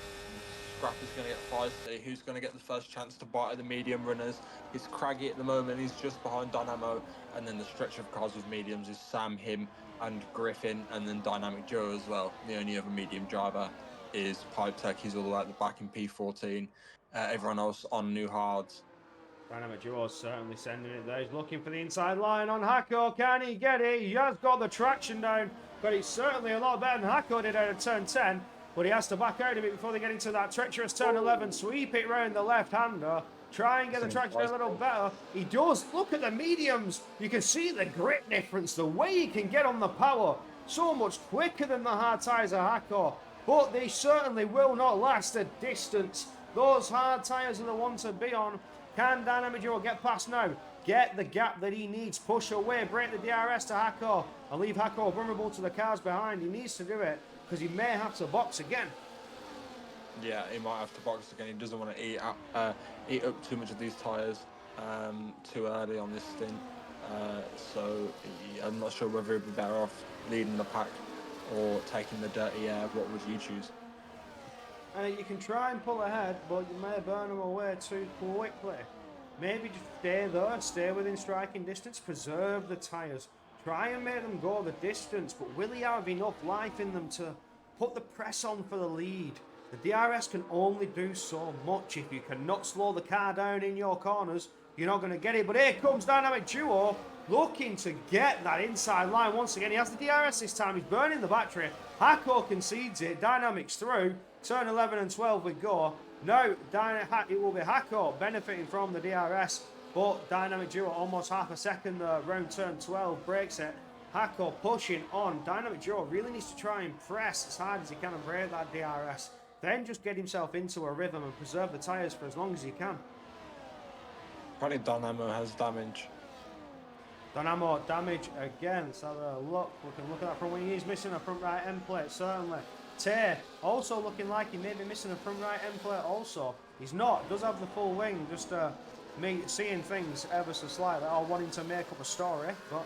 Scrap is going to get feisty. Who's going to get the first chance to bite at the medium runners? It's Craggy at the moment. He's just behind Dynamo. And then the stretch of cars with mediums is Sam, him, and Griffin, and then Dynamic Joe as well. The only other medium driver is Pipe Tech. He's all the way at the back in P14. Everyone else on new hards. Dynamic Duo's certainly sending it there. He's looking for the inside line on Hako. Can he get it? He has got the traction down, but he's certainly a lot better than Hako did out of turn 10. But he has to back out a bit before they get into that treacherous turn 11. Sweep it round the left-hander. Try and get the traction a little better. He does. Look at the mediums. You can see the grip difference, the way he can get on the power. So much quicker than the hard tyres of Hako. But they certainly will not last a distance. Those hard tyres are the ones to be on. Can Dynamic Duo get past now? Get the gap that he needs. Push away. Break the DRS to Hako. And leave Hako vulnerable to the cars behind. He needs to do it because he may have to box again. Yeah, he might have to box again. He doesn't want to eat up too much of these tyres too early on this stint. I'm not sure whether he'd be better off leading the pack or taking the dirty air. What would you choose? You can try and pull ahead, but you may burn them away too quickly. Maybe just stay there, stay within striking distance, preserve the tyres. Try and make them go the distance, but will he have enough life in them to put the press on for the lead? The DRS can only do so much. If you cannot slow the car down in your corners, you're not going to get it. But here comes Dynamic Duo, looking to get that inside line once again. He has the DRS this time. He's burning the battery. Hako concedes it. Dynamics through. Turn 11 and 12 we go. Now, it will be Hako benefiting from the DRS, but Dynamic Duo almost half a second round turn 12 breaks it. Hako pushing on. Dynamic Duo really needs to try and press as hard as he can and break that DRS. Then just get himself into a rhythm and preserve the tyres for as long as he can. Probably Dynamo has damage. Dynamo damage again. Let's have a look. We can look at that front wing. He's missing a front right end plate, certainly. Tay also looking like he may be missing a front right end plate also. He's not. Does have the full wing. Just me seeing things ever so slightly or wanting to make up a story. But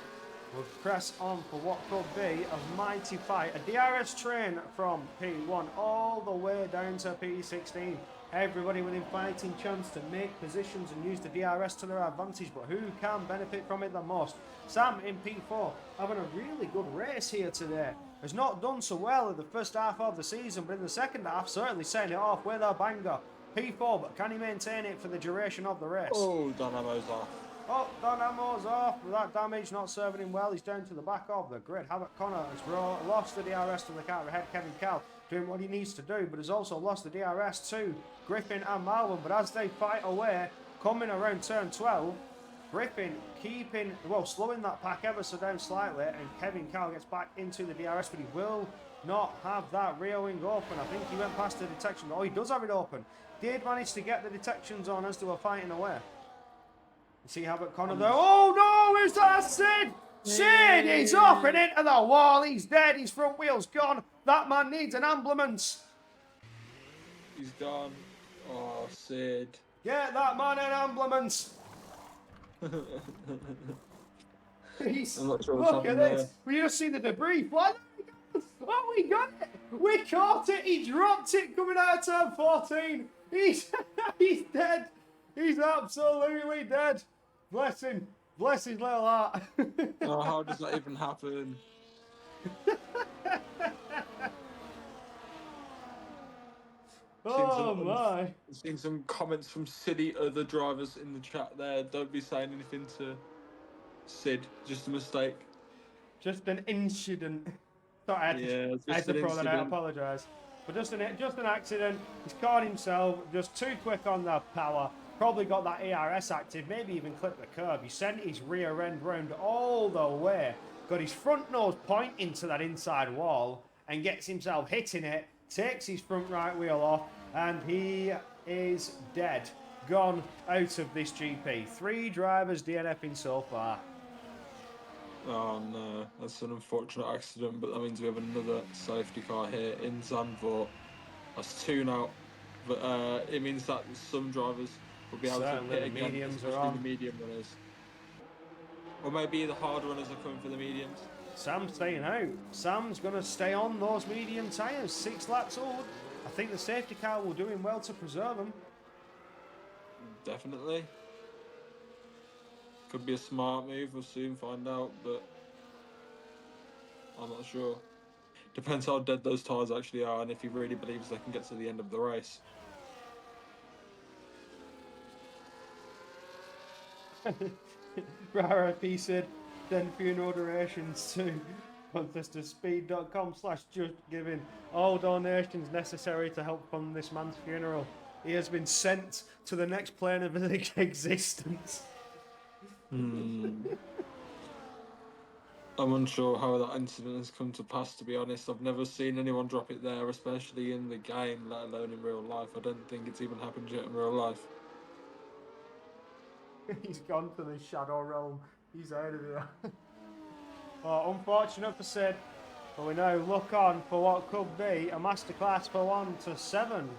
we'll press on for what could be a mighty fight. A DRS train from P1 all the way down to P16. Everybody within fighting chance to make positions and use the DRS to their advantage, but who can benefit from it the most? Sam in P4 having a really good race here today. Has not done so well in the first half of the season, but in the second half certainly setting it off with a banger. P4, but can he maintain it for the duration of the race? Oh, Dynamo's off. Oh, Dynamo's off. That damage not serving him well. He's down to the back of the grid. Havoc Connor has lost the DRS to the car ahead. Kevin Cal doing what he needs to do, but has also lost the DRS to Griffin and Malvin. But as they fight away, coming around turn 12, Griffin slowing that pack ever so down slightly, and Kevin Cal gets back into the DRS, but he will not have that rear wing open. I think he went past the detection. Oh, he does have it open. Did manage to get the detections on as they were fighting away. You see Havoc Connor there. Oh no, who's that? Sid! Sid! He's off and into the wall. He's dead. His front wheel's gone. That man needs an ambulance. He's gone. Oh, Sid. Get that man an ambulance. He's, I'm not sure what's look at happened this. We just see the debris fly. Oh, we got it. We caught it. He dropped it coming out of turn 14. He's he's dead. He's absolutely dead. Bless him. Bless his little heart. Oh, how does that even happen? Oh my. Seeing some comments from City other drivers in the chat there. Don't be saying anything to Sid. Just a mistake. Just an incident. Sorry, I had to an throw that out. I incident. apologise. But just an accident. He's caught himself just too quick on the power. Probably got that ERS active. Maybe even clipped the curb. He sent his rear end round all the way. Got his front nose pointing to that inside wall and gets himself hitting it. Takes his front right wheel off and he is dead. Gone out of this GP. 3 drivers DNFing so far. Oh no, that's an unfortunate accident, but that means we have another safety car here in Zandvoort. That's 2 now, but it means that some drivers will be able Certainly to hit the again, mediums are especially on. the medium runners. Or maybe the hard runners are coming for the mediums. Sam's staying out. Sam's going to stay on those medium tyres. 6 laps old. I think the safety car will do him well to preserve him. Definitely. Could be a smart move, we'll soon find out, but I'm not sure. Depends how dead those tyres actually are and if he really believes they can get to the end of the race. RIP said, send funeral donations to contesterspeed.com/justgiving. All donations necessary to help fund this man's funeral. He has been sent to the next plane of existence. I'm unsure how that incident has come to pass, to be honest. I've never seen anyone drop it there, especially in the game, let alone in real life. I don't think it's even happened yet in real life. He's gone to the shadow realm. He's out of here. Oh, unfortunate for Sid, but we now look on for what could be a masterclass for 1 to 7.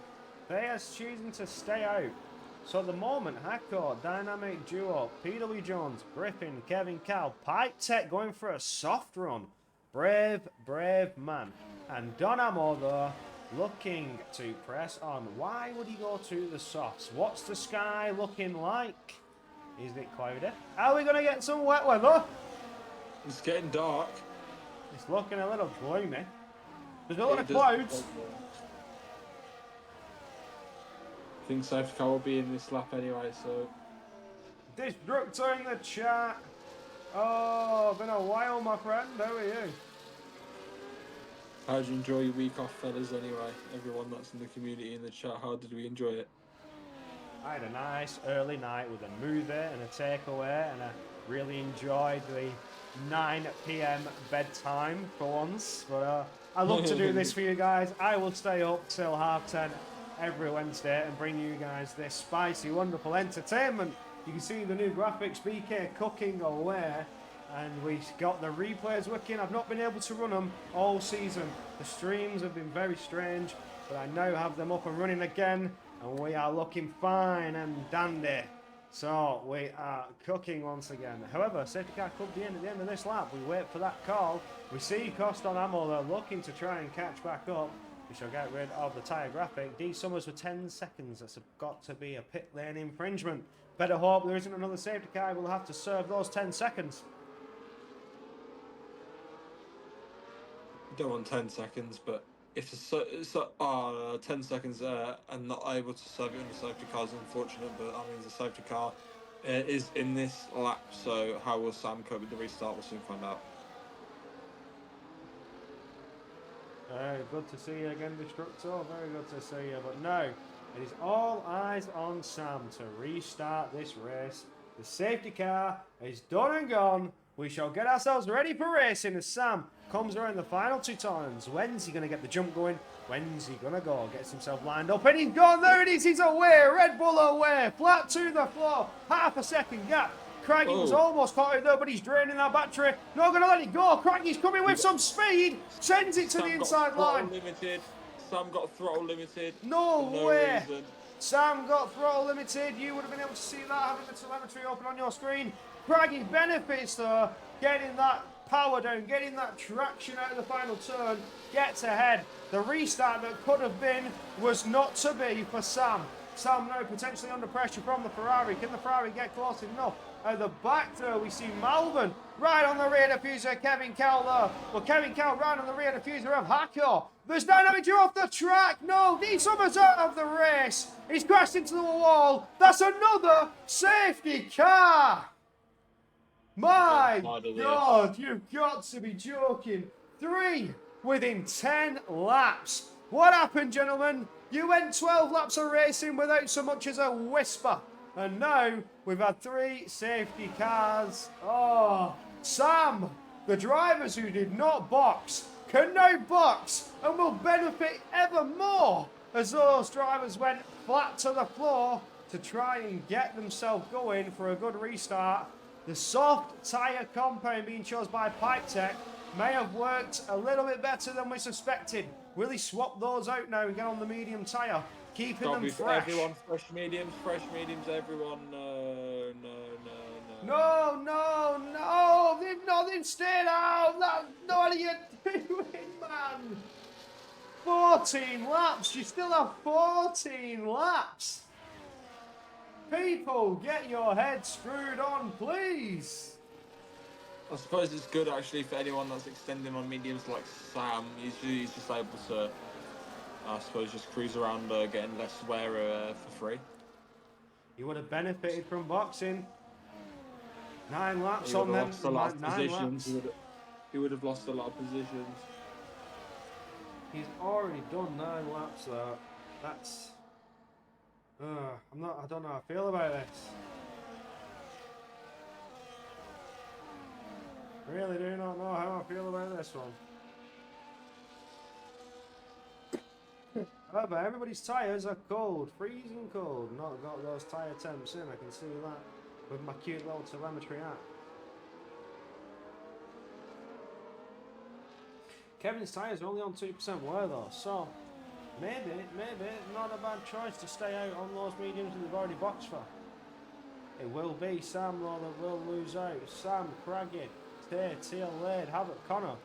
Players choosing to stay out. So at the moment, Hardcore, Dynamic Duo, PW Jones, Griffin, Kevin Cal, Pipe Tech going for a soft run. Brave man. And Don Amor, though, looking to press on. Why would he go to the softs? What's the sky looking like? Is it cloudy? Are we going to get some wet weather? It's getting dark. It's looking a little gloomy. There's a lot of clouds. I think safety car will be in this lap anyway, so... Destructor in the chat. Oh, been a while, my friend. How are you? How did you enjoy your week off, fellas, anyway? Everyone that's in the community in the chat, how did we enjoy it? I had a nice early night with a movie and a takeaway, and I really enjoyed the 9 p.m. bedtime for once. But I love to do this for you guys. I will stay up till 10:30 every Wednesday and bring you guys this spicy, wonderful entertainment. You can see the new graphics, BK cooking away, and we've got the replays working. I've not been able to run them all season. The streams have been very strange, but I now have them up and running again, and we are looking fine and dandy. So we are cooking once again. However, safety car could be in at the end of this lap. We wait for that call. We see Cost on Ammo. They're looking to try and catch back up. We shall get rid of the tyre graphic. D Summers for 10 seconds. That's got to be a pit lane infringement. Better hope there isn't another safety car. We'll have to serve those 10 seconds. You don't want 10 seconds, but if it's 10 seconds and not able to serve it under safety car is unfortunate, but that means the safety car is in this lap, so how will Sam cope with the restart? We'll soon find out. Good to see you again, Destructor. Very good to see you. But no, it is all eyes on Sam to restart this race. The safety car is done and gone. We shall get ourselves ready for racing as Sam comes around the final 2 turns. When's he going to get the jump going? When's he going to go? Gets himself lined up and he's gone. There it is. He's away. Red Bull away. Flat to the floor. Half a second gap. Craggy was almost caught out there, but he's draining that battery. Not going to let it go. Craggy's coming with some speed. Sends it to the inside line. Limited. Sam got throttle limited. No way. Reason. Sam got throttle limited. You would have been able to see that having the telemetry open on your screen. Craggy benefits though, getting that power down, getting that traction out of the final turn, gets ahead. The restart that could have been was not to be for Sam. Sam now potentially under pressure from the Ferrari. Can the Ferrari get close enough? At the back there, we see Malvern right on the rear diffuser. Kevin Kell there. Well, Kevin Kell right on the rear diffuser of Hacker. There's dynamic off the track. No, Dean Summers out of the race. He's crashed into the wall. That's another safety car. My God, you've got to be joking. 3 within 10 laps. What happened, gentlemen? You went 12 laps of racing without so much as a whisper. And now we've had 3 safety cars. Oh, Sam, the drivers who did not box can now box and will benefit ever more as those drivers went flat to the floor to try and get themselves going for a good restart. The soft tyre compound being chosen by Pipe Tech may have worked a little bit better than we suspected. Will he swap those out now and get on the medium tyre? Keeping them fresh. Everyone, fresh mediums, everyone. No. No. They've nothing stayed out. What are you doing, man? 14 laps. You still have 14 laps. People, get your head screwed on, please. I suppose it's good actually for anyone that's extending on mediums like Sam. He's just able to, I suppose, just cruise around getting less wear for free. He would have benefited from boxing. 9 laps on them. He would have lost a lot of positions. He's already done 9 laps though. That's. I don't know how I feel about this. I really do not know how I feel about this one. However, everybody's tyres are cold, freezing cold. Not got those tyre temps in, I can see that with my cute little telemetry app. Kevin's tyres are only on 2% wear though, so maybe not a bad choice to stay out on those mediums that they've already boxed for. It will be Sam though that will lose out. Sam, Craggy, Teal, Lade, Havoc, Connor.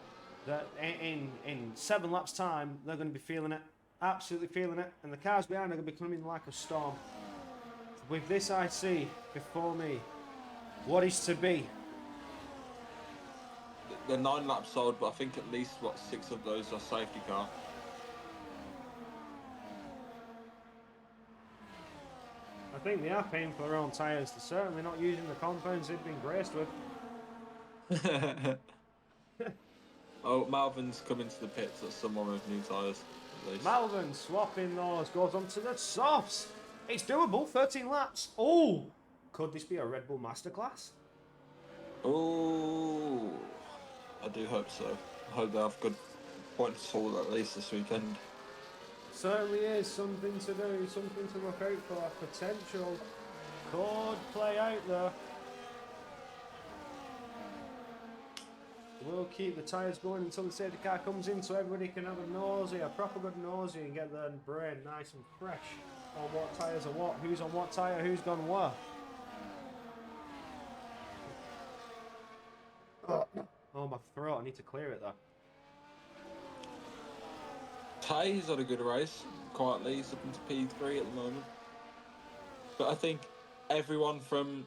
That in 7 laps time they're going to be feeling it, absolutely feeling it, and the cars behind are going to be coming like a storm. With this I see before me what is to be. They're 9 laps old, but I think at least 6 of those are safety car. I think they are paying for their own tyres. They're certainly not using the compounds they've been graced with. Oh, Malvin's coming to the pits. That's someone with new tyres. Malvin swapping those, goes onto the softs. It's doable, 13 laps. Oh, could this be a Red Bull Masterclass? Oh, I do hope so. I hope they have good points haul at least this weekend. Certainly is something to do, something to look out for. Potential could play out there. We'll keep the tyres going until the safety car comes in so everybody can have a nosy, a proper good nosy, and get their brain nice and fresh on what tyres are what, who's on what tyre, who's gone where. Oh, my throat, I need to clear it though. He's had a good race, quietly. He's up into P3 at the moment. But I think everyone from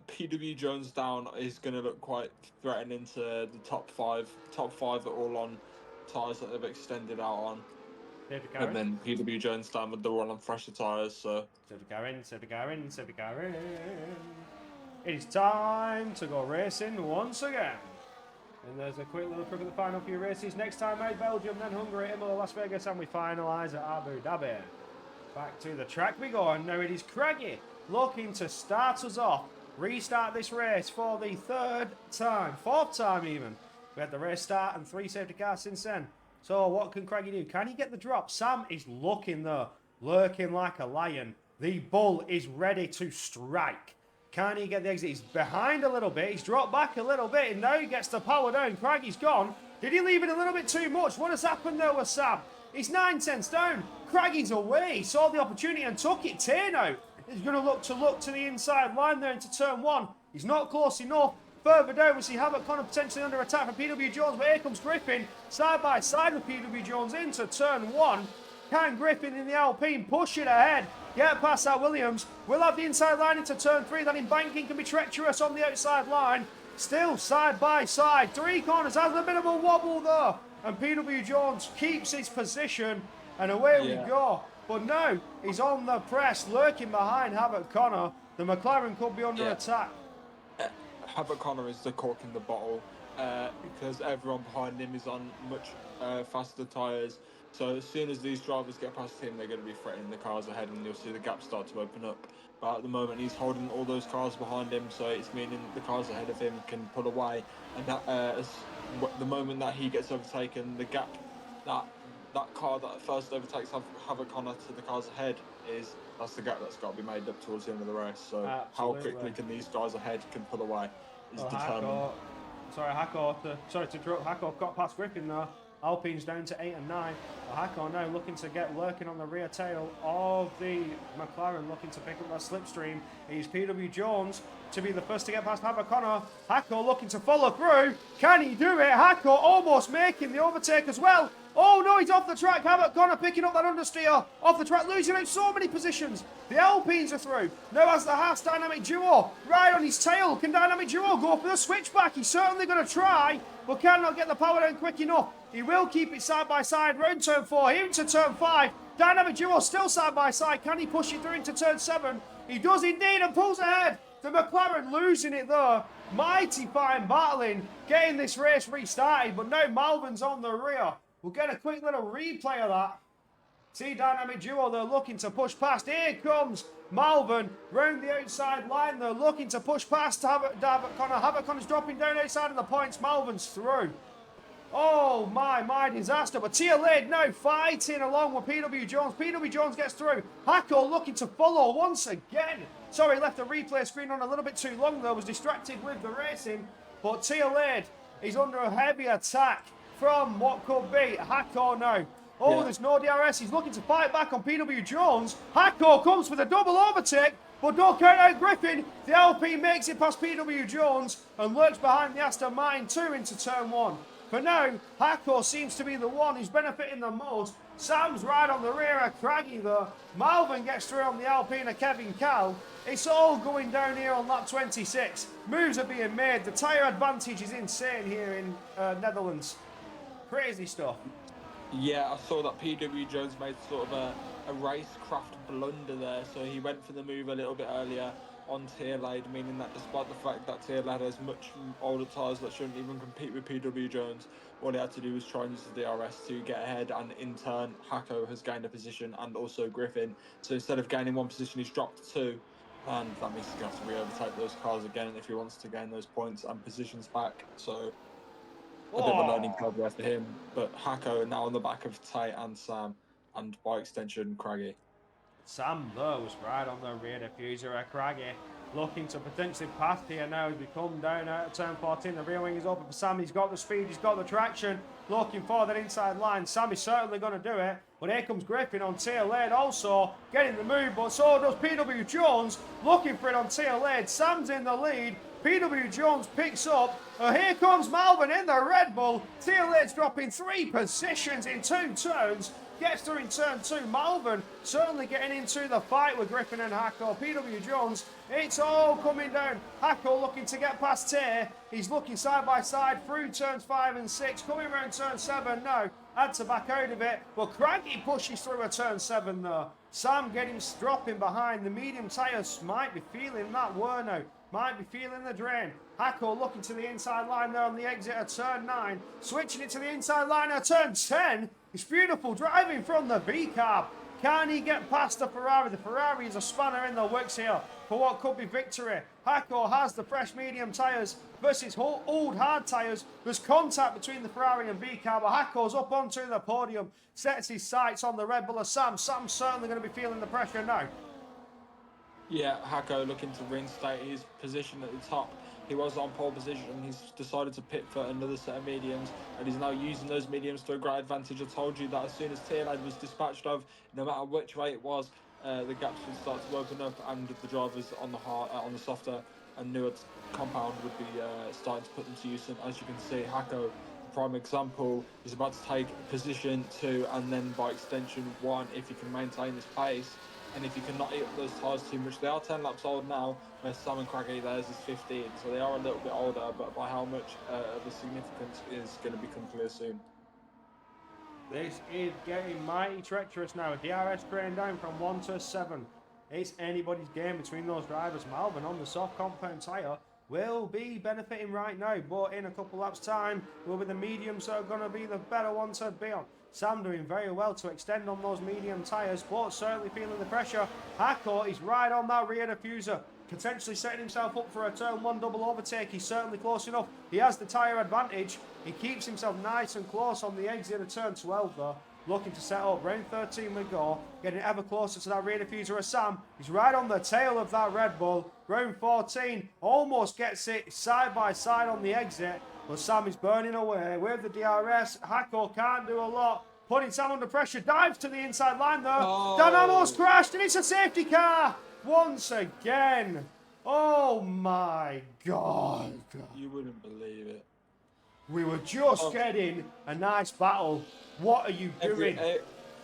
PW Jones down is going to look quite threatening to the top 5. Top 5 are all on tyres that they've extended out on. And then PW Jones down with the one on fresher tyres, so... Safety car in. It's time to go racing once again. And there's a quick little look at the final few races. Next time out, Belgium, then Hungary, Imola, Las Vegas, and we finalise at Abu Dhabi. Back to the track we go, and now it is Craggy looking to start us off. Restart this race for the 4th time even. We had the race start and 3 safety cars since then. So what can Craggy do? Can he get the drop? Sam is looking there, lurking like a lion. The bull is ready to strike. Can he get the exit? He's behind a little bit. He's dropped back a little bit, and now he gets the power down. Craggy's gone. Did he leave it a little bit too much? What has happened there with Sam? He's 9 tenths down. Craggy's away. He saw the opportunity and took it. Tano is going to look to the inside line there into turn 1. He's not close enough. Further down, we see Havoc Connor potentially under attack from PW Jones, but here comes Griffin side by side with PW Jones into turn 1. Can Griffin in the Alpine push it ahead? Get past that Williams. We'll have the inside line into turn 3. That embanking can be treacherous on the outside line. Still side by side. 3 corners has a bit of a wobble there. And PW Jones keeps his position. And away we go. But no, he's on the press, lurking behind Havoc Connor. The McLaren could be under attack. Havoc Connor is the cork in the bottle because everyone behind him is on much faster tyres. So as soon as these drivers get past him, they're going to be threatening the cars ahead, and you'll see the gap start to open up. But at the moment, he's holding all those cars behind him, so it's meaning the cars ahead of him can pull away. And that the moment that he gets overtaken, the gap that car that first overtakes Havoc Connor to the cars ahead that's the gap that's got to be made up towards the end of the race. So how quickly can these guys ahead can pull away is determined. Sorry to interrupt. Hacko got past Griffin there. Alpine's down to 8 and 9. Hacko now looking to get lurking on the rear tail of the McLaren, looking to pick up that slipstream. He's PW Jones to be the first to get past Havoc Connor. Hacko looking to follow through. Can he do it? Hacko almost making the overtake as well. Oh no, he's off the track. Havoc Connor picking up that understeer off the track, losing out so many positions. The Alpines are through. Now has the Haas Dynamic Duo right on his tail. Can Dynamic Duo go for the switchback? He's certainly going to try, but cannot get the power down quick enough. He will keep it side by side round turn 4, here into turn 5. Dynamic Duo still side by side. Can he push it through into turn 7? He does indeed and pulls ahead. The McLaren losing it there. Mighty fine battling, getting this race restarted, but now Malvin's on the rear. We'll get a quick little replay of that. See Dynamic Duo, they're looking to push past. Here comes Malvin round the outside line. They're looking to push past Havoc Connor. Havoc Connor's dropping down outside of the points. Malvin's through. Oh my disaster. But Tia Lade now fighting along with PW Jones. PW Jones gets through. Hacko looking to follow once again. Sorry, left the replay screen on a little bit too long though. Was distracted with the racing. But Tia Lade is under a heavy attack from what could be Hacko now. Oh, there's no DRS. He's looking to fight back on PW Jones. Hacko comes for the double overtake, but don't count out Griffin. The Alpine makes it past PW Jones and lurks behind the Aston Martin 2 into turn 1. For now, Hacko seems to be the one who's benefiting the most. Sam's right on the rear of Craggy though. Malvin gets through on the Alpine of Kevin Cal. It's all going down here on lap 26. Moves are being made. The tyre advantage is insane here in Netherlands. Crazy stuff. Yeah, I saw that PW Jones made sort of a racecraft blunder there, so he went for the move a little bit earlier on Tia Lade, meaning that despite the fact that Tia Lade has much older tyres that shouldn't even compete with PW Jones, all he had to do was try and use the DRS to get ahead, and in turn, Hacko has gained a position and also Griffin. So instead of gaining 1 position, he's dropped 2, and that means he's going to have to re-overtake those cars again if he wants to gain those points and positions back. So a bit of a learning curve there for him, but Hacko now on the back of Tay and Sam, and by extension, Craggy. Sam though was right on the rear diffuser of Craggy, looking to potentially pass here now as we come down out of turn 14. The rear wing is open for Sam. He's got the speed, he's got the traction, looking for that inside line. Sam is certainly going to do it, but here comes Griffin on Tia Lade also getting the move, but so does PW Jones, looking for it on Tia Lade. Sam's in the lead. PW Jones picks up. Here comes Malvin in the Red Bull. Tia Lade's dropping 3 positions in 2 turns. Gets through in turn 2. Malvin certainly getting into the fight with Griffin and Hacko. PW Jones, it's all coming down. Hacko looking to get past Tay. He's looking side by side through turns 5 and 6. Coming around turn 7 now. Had to back out of it. But Craggy pushes through a turn 7 though. Sam getting dropping behind. The medium tyres might be feeling that whir now. Might be feeling the drain. Hacko looking to the inside line there on the exit of turn 9. Switching it to the inside line at turn 10. It's beautiful driving from the B-Carb. Can he get past the Ferrari? The Ferrari is a spanner in the works here for what could be victory. Hacko has the fresh medium tyres versus old hard tyres. There's contact between the Ferrari and B-Carb. Hacko's up onto the podium. Sets his sights on the Red Bull of Sam. Sam's certainly going to be feeling the pressure now. Yeah, Hacko looking to reinstate his position at the top. he was on pole position. He's decided to pit for another set of mediums, and he's now using those mediums to a great advantage. I told you that as soon as Tierlade was dispatched of, no matter which way it was, the gaps would start to open up, and the drivers on the on the softer and newer compound would be starting to put them to use. And as you can see, Hako, the prime example, is about to take position 2 and then by extension 1 if he can maintain this pace. And if you cannot eat up those tyres too much, they are 10 laps old now, where Sam and Craggy, theirs is 15, so they are a little bit older, but by how much the significance is going to become clear soon. This is getting mighty treacherous now. DRS train down from 1 to 7. It's anybody's game between those drivers. Malvern on the soft compound tyre will be benefiting right now, but in a couple laps time will be the mediums that are going to be the better ones to be on. Sam doing very well to extend on those medium tyres, but certainly feeling the pressure. Hako is right on that rear diffuser, potentially setting himself up for a turn 1 double overtake. He's certainly close enough. He has the tyre advantage. He keeps himself nice and close on the exit of turn 12 though. Looking to set up. Round 13 we go. Getting ever closer to that rear diffuser of Sam. He's right on the tail of that Red Bull. Round 14 almost gets it side by side on the exit. But Sam is burning away with the DRS. Hako can't do a lot. Putting Sam under pressure. Dives to the inside line though. Oh. Dan almost crashed and it's a safety car. Once again. Oh my God. You wouldn't believe it. We were just getting a nice battle. What are you doing?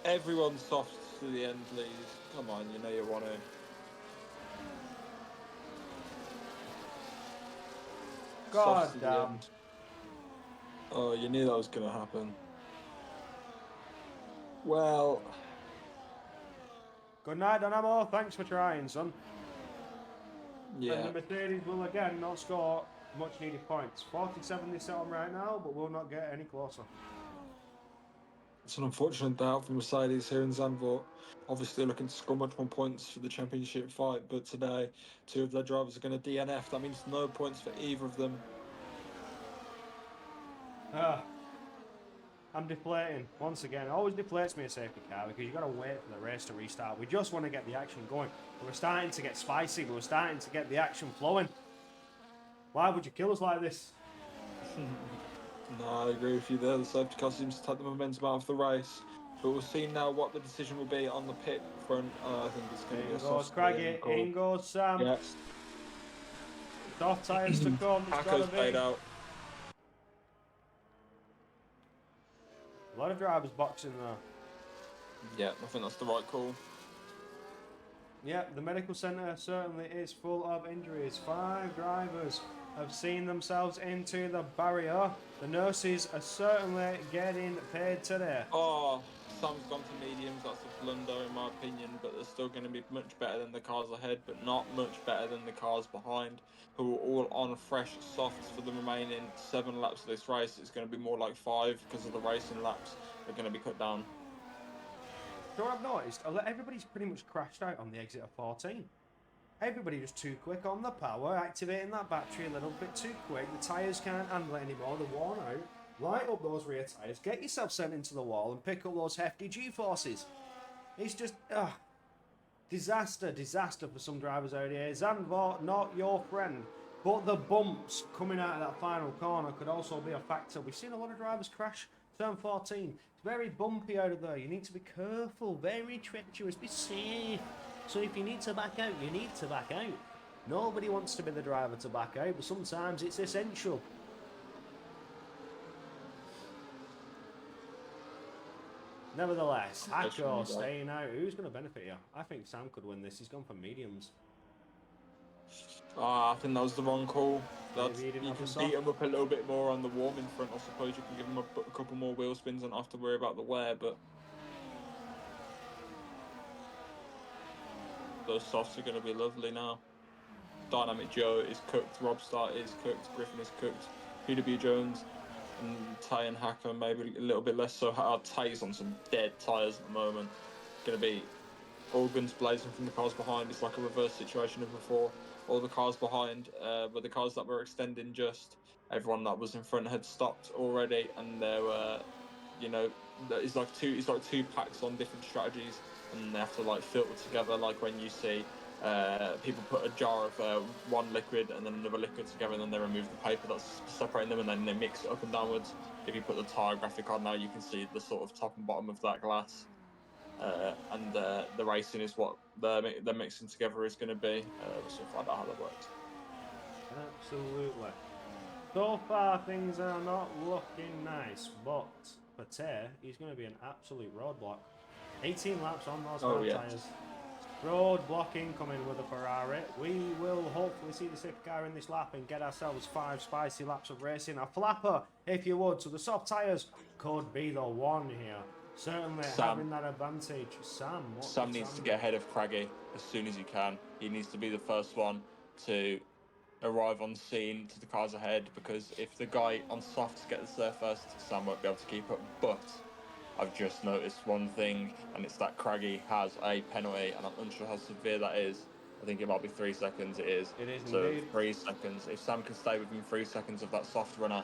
Everyone softs to the end, please. Come on, you know you want to. God Softs to the damn. end. Oh, you knew that was going to happen. Well, Good night, Dynamo. Thanks for trying, son. yeah. And the Mercedes will again not score much needed points. 47 they sit on right now, but will not get any closer. It's an unfortunate day out for Mercedes here in Zandvoort. Obviously looking to score much more points for the championship fight, but today 2 of their drivers are going to DNF. That means no points for either of them. I'm deflating once again. It always deflates me a safety car because you've got to wait for the race to restart. We just want to get the action going. But we're starting to get spicy. We're starting to get the action flowing. Why would you kill us like this? No, I agree with you there. The safety car seems to take the momentum out of the race. But we'll see now what the decision will be on the pit front. I think it's going to be a In soft goes spin Craggy, call. in goes Sam. Yes. Soft tyres to come. It's Hako's got to paid be. out. A lot of drivers boxing there. Yeah, I think that's the right call. Yeah, the medical centre certainly is full of injuries. 5 drivers have seen themselves into the barrier. The nurses are certainly getting paid today. Oh, Sam's gone to mediums. That's a blunder in my opinion, but they're still going to be much better than the cars ahead, but not much better than the cars behind, who are all on fresh softs for the remaining 7 laps of this race. It's going to be more like 5 because of the racing laps are going to be cut down. So what I've noticed, everybody's pretty much crashed out on the exit of 14. Everybody just too quick on the power, activating that battery a little bit too quick. The tyres can't handle it anymore, they're worn out. Light up those rear tyres, get yourself sent into the wall and pick up those hefty G-forces. It's just, disaster for some drivers out here. Zandvoort, not your friend. But the bumps coming out of that final corner could also be a factor. We've seen a lot of drivers crash turn 14. It's very bumpy out of there. You need to be careful, very treacherous, be safe. So if you need to back out, you need to back out. Nobody wants to be the driver to back out, but sometimes it's essential. Nevertheless, Hako staying out. Who's going to benefit here? I think Sam could win this. He's gone for mediums. I think that was the wrong call. Maybe he didn't You have can the beat soft. him up a little bit more on the warming front. I suppose you can give him a couple more wheel spins and not have to worry about the wear, but those softs are going to be lovely now. Dynamic Joe is cooked, Rob Start is cooked, Griffin is cooked, PW Jones and Tay and Hacker maybe a little bit less so. Tay's on some dead tyres at the moment. Going to be all guns blazing from the cars behind. It's like a reverse situation of before. All the cars behind were the cars that were extending just. Everyone that was in front had stopped already, and there were, it's like two packs on different strategies, and they have to like filter together. Like when you see people put a jar of one liquid and then another liquid together, and then they remove the paper that's separating them, and then they mix it up and downwards. If you put the tire graphic on now, you can see the sort of top and bottom of that glass. And the racing is what they're mixing together is going to be. So find out how that works. Absolutely. So far, things are not looking nice, but for Ter, he's going to be an absolute roadblock. 18 laps on those tyres. Road blocking coming with a Ferrari. We will hopefully see the safety car in this lap and get ourselves 5 spicy laps of racing. A flapper, if you would. So the soft tyres could be the one here. Certainly having that advantage. Sam needs to get ahead of Craggy as soon as he can. He needs to be the first one to arrive on scene to the cars ahead, because if the guy on softs gets there first, Sam won't be able to keep up. But I've just noticed one thing, and it's that Craggy has a penalty, and I'm unsure how severe that is. I think it might be 3 seconds. It is. So indeed. 3 seconds. If Sam can stay within 3 seconds of that soft runner,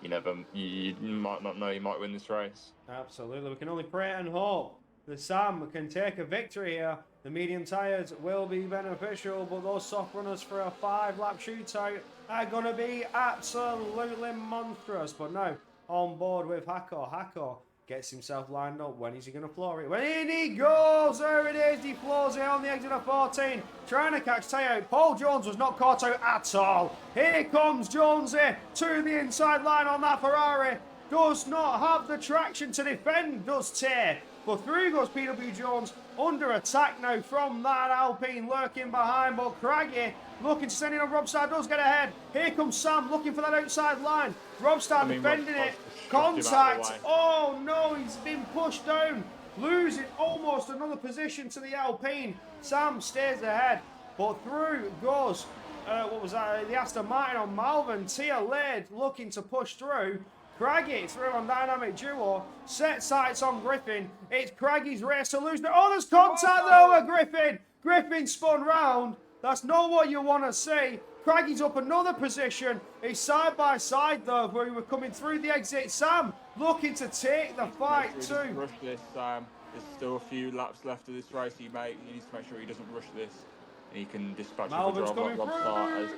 you might not know, you might win this race. Absolutely. We can only pray and hope that Sam can take a victory here. The medium tyres will be beneficial, but those soft runners for a 5-lap shootout are going to be absolutely monstrous. But now, on board with Hako. Hako gets himself lined up. When is he going to floor it? When in he goes! There it is. He floors it on the exit of 14. Trying to catch Tay out. Paul Jones was not caught out at all. Here comes Jonesy to the inside line on that Ferrari. Does not have the traction to defend, does Tay. But through goes PW Jones, under attack now from that Alpine, lurking behind, but Craggy looking to send in on Robstar, does get ahead. Here comes Sam looking for that outside line. Robstar defending it, contact, oh no, he's been pushed down, losing almost another position to the Alpine. Sam stays ahead, but through goes, the Aston Martin on Malvern. Tia Laird looking to push through. Craggy through on Dynamic Duo, set sights on Griffin. It's Craggy's race to lose. Oh, there's contact over Griffin. Griffin spun round. That's not what you want to see. Craggy's up another position. He's side by side though, where we were coming through the exit. Sam looking to take the fight too. Rush this, Sam. There's still a few laps left of this race. He needs to make sure he doesn't rush this, and he can dispatch Malvern's the driver. coming through.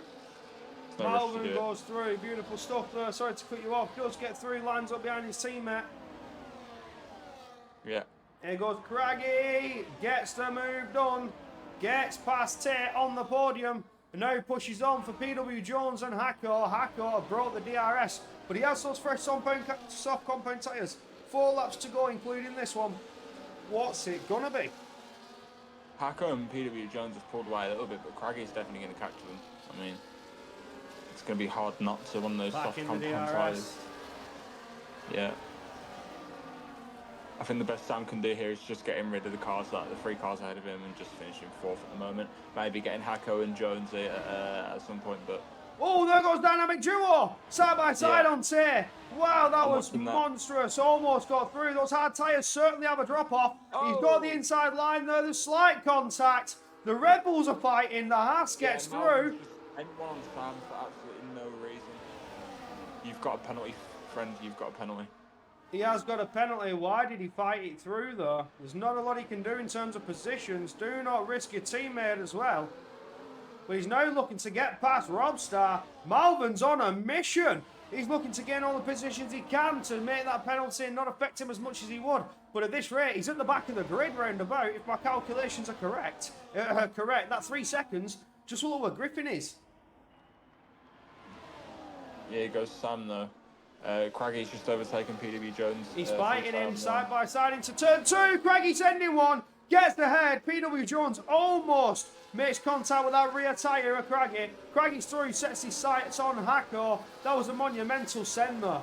Malvern goes through, beautiful stuff there. Sorry to cut you off. Does get through, lines up behind his teammate. Yeah. Here goes Craggy, gets the move done, gets past Tate on the podium, and now pushes on for PW Jones and Hako. Hako broke the DRS, but he has those fresh soft compound tyres. 4 laps to go, including this one. What's it gonna be? Hako and PW Jones have pulled away a little bit, but Craggy's definitely going to catch them. I mean, it's going to be hard not to one of those soft compound tyres. Yeah. I think the best Sam can do here is just getting rid of the 3 cars ahead of him, and just finishing 4th at the moment. Maybe getting Hako and Jones at some point, but... Oh, there goes Dynamic Duo! Side by side on Tay. Wow, that was monstrous. Almost got through. Those hard tyres certainly have a drop-off. Oh. He's got the inside line there. There's slight contact. The Red Bulls are fighting. The Haas gets through. Anyone on Sam for absolutely no reason. You've got a penalty, friend. You've got a penalty. He has got a penalty. Why did he fight it through, though? There's not a lot he can do in terms of positions. Do not risk your teammate as well. But he's now looking to get past Robstar. Malvern's on a mission. He's looking to gain all the positions he can to make that penalty and not affect him as much as he would. But at this rate, he's at the back of the grid roundabout, if my calculations are correct. That 3 seconds, just all where Griffin is. Yeah, he goes Sam, though. Craggy's just overtaken PW Jones. He's fighting him side by side into turn 2. Craggy's ending one. Gets the head. PW Jones almost makes contact with that rear tyre of Craggy. Craggy's through, sets his sights on Hako. That was a monumental send though.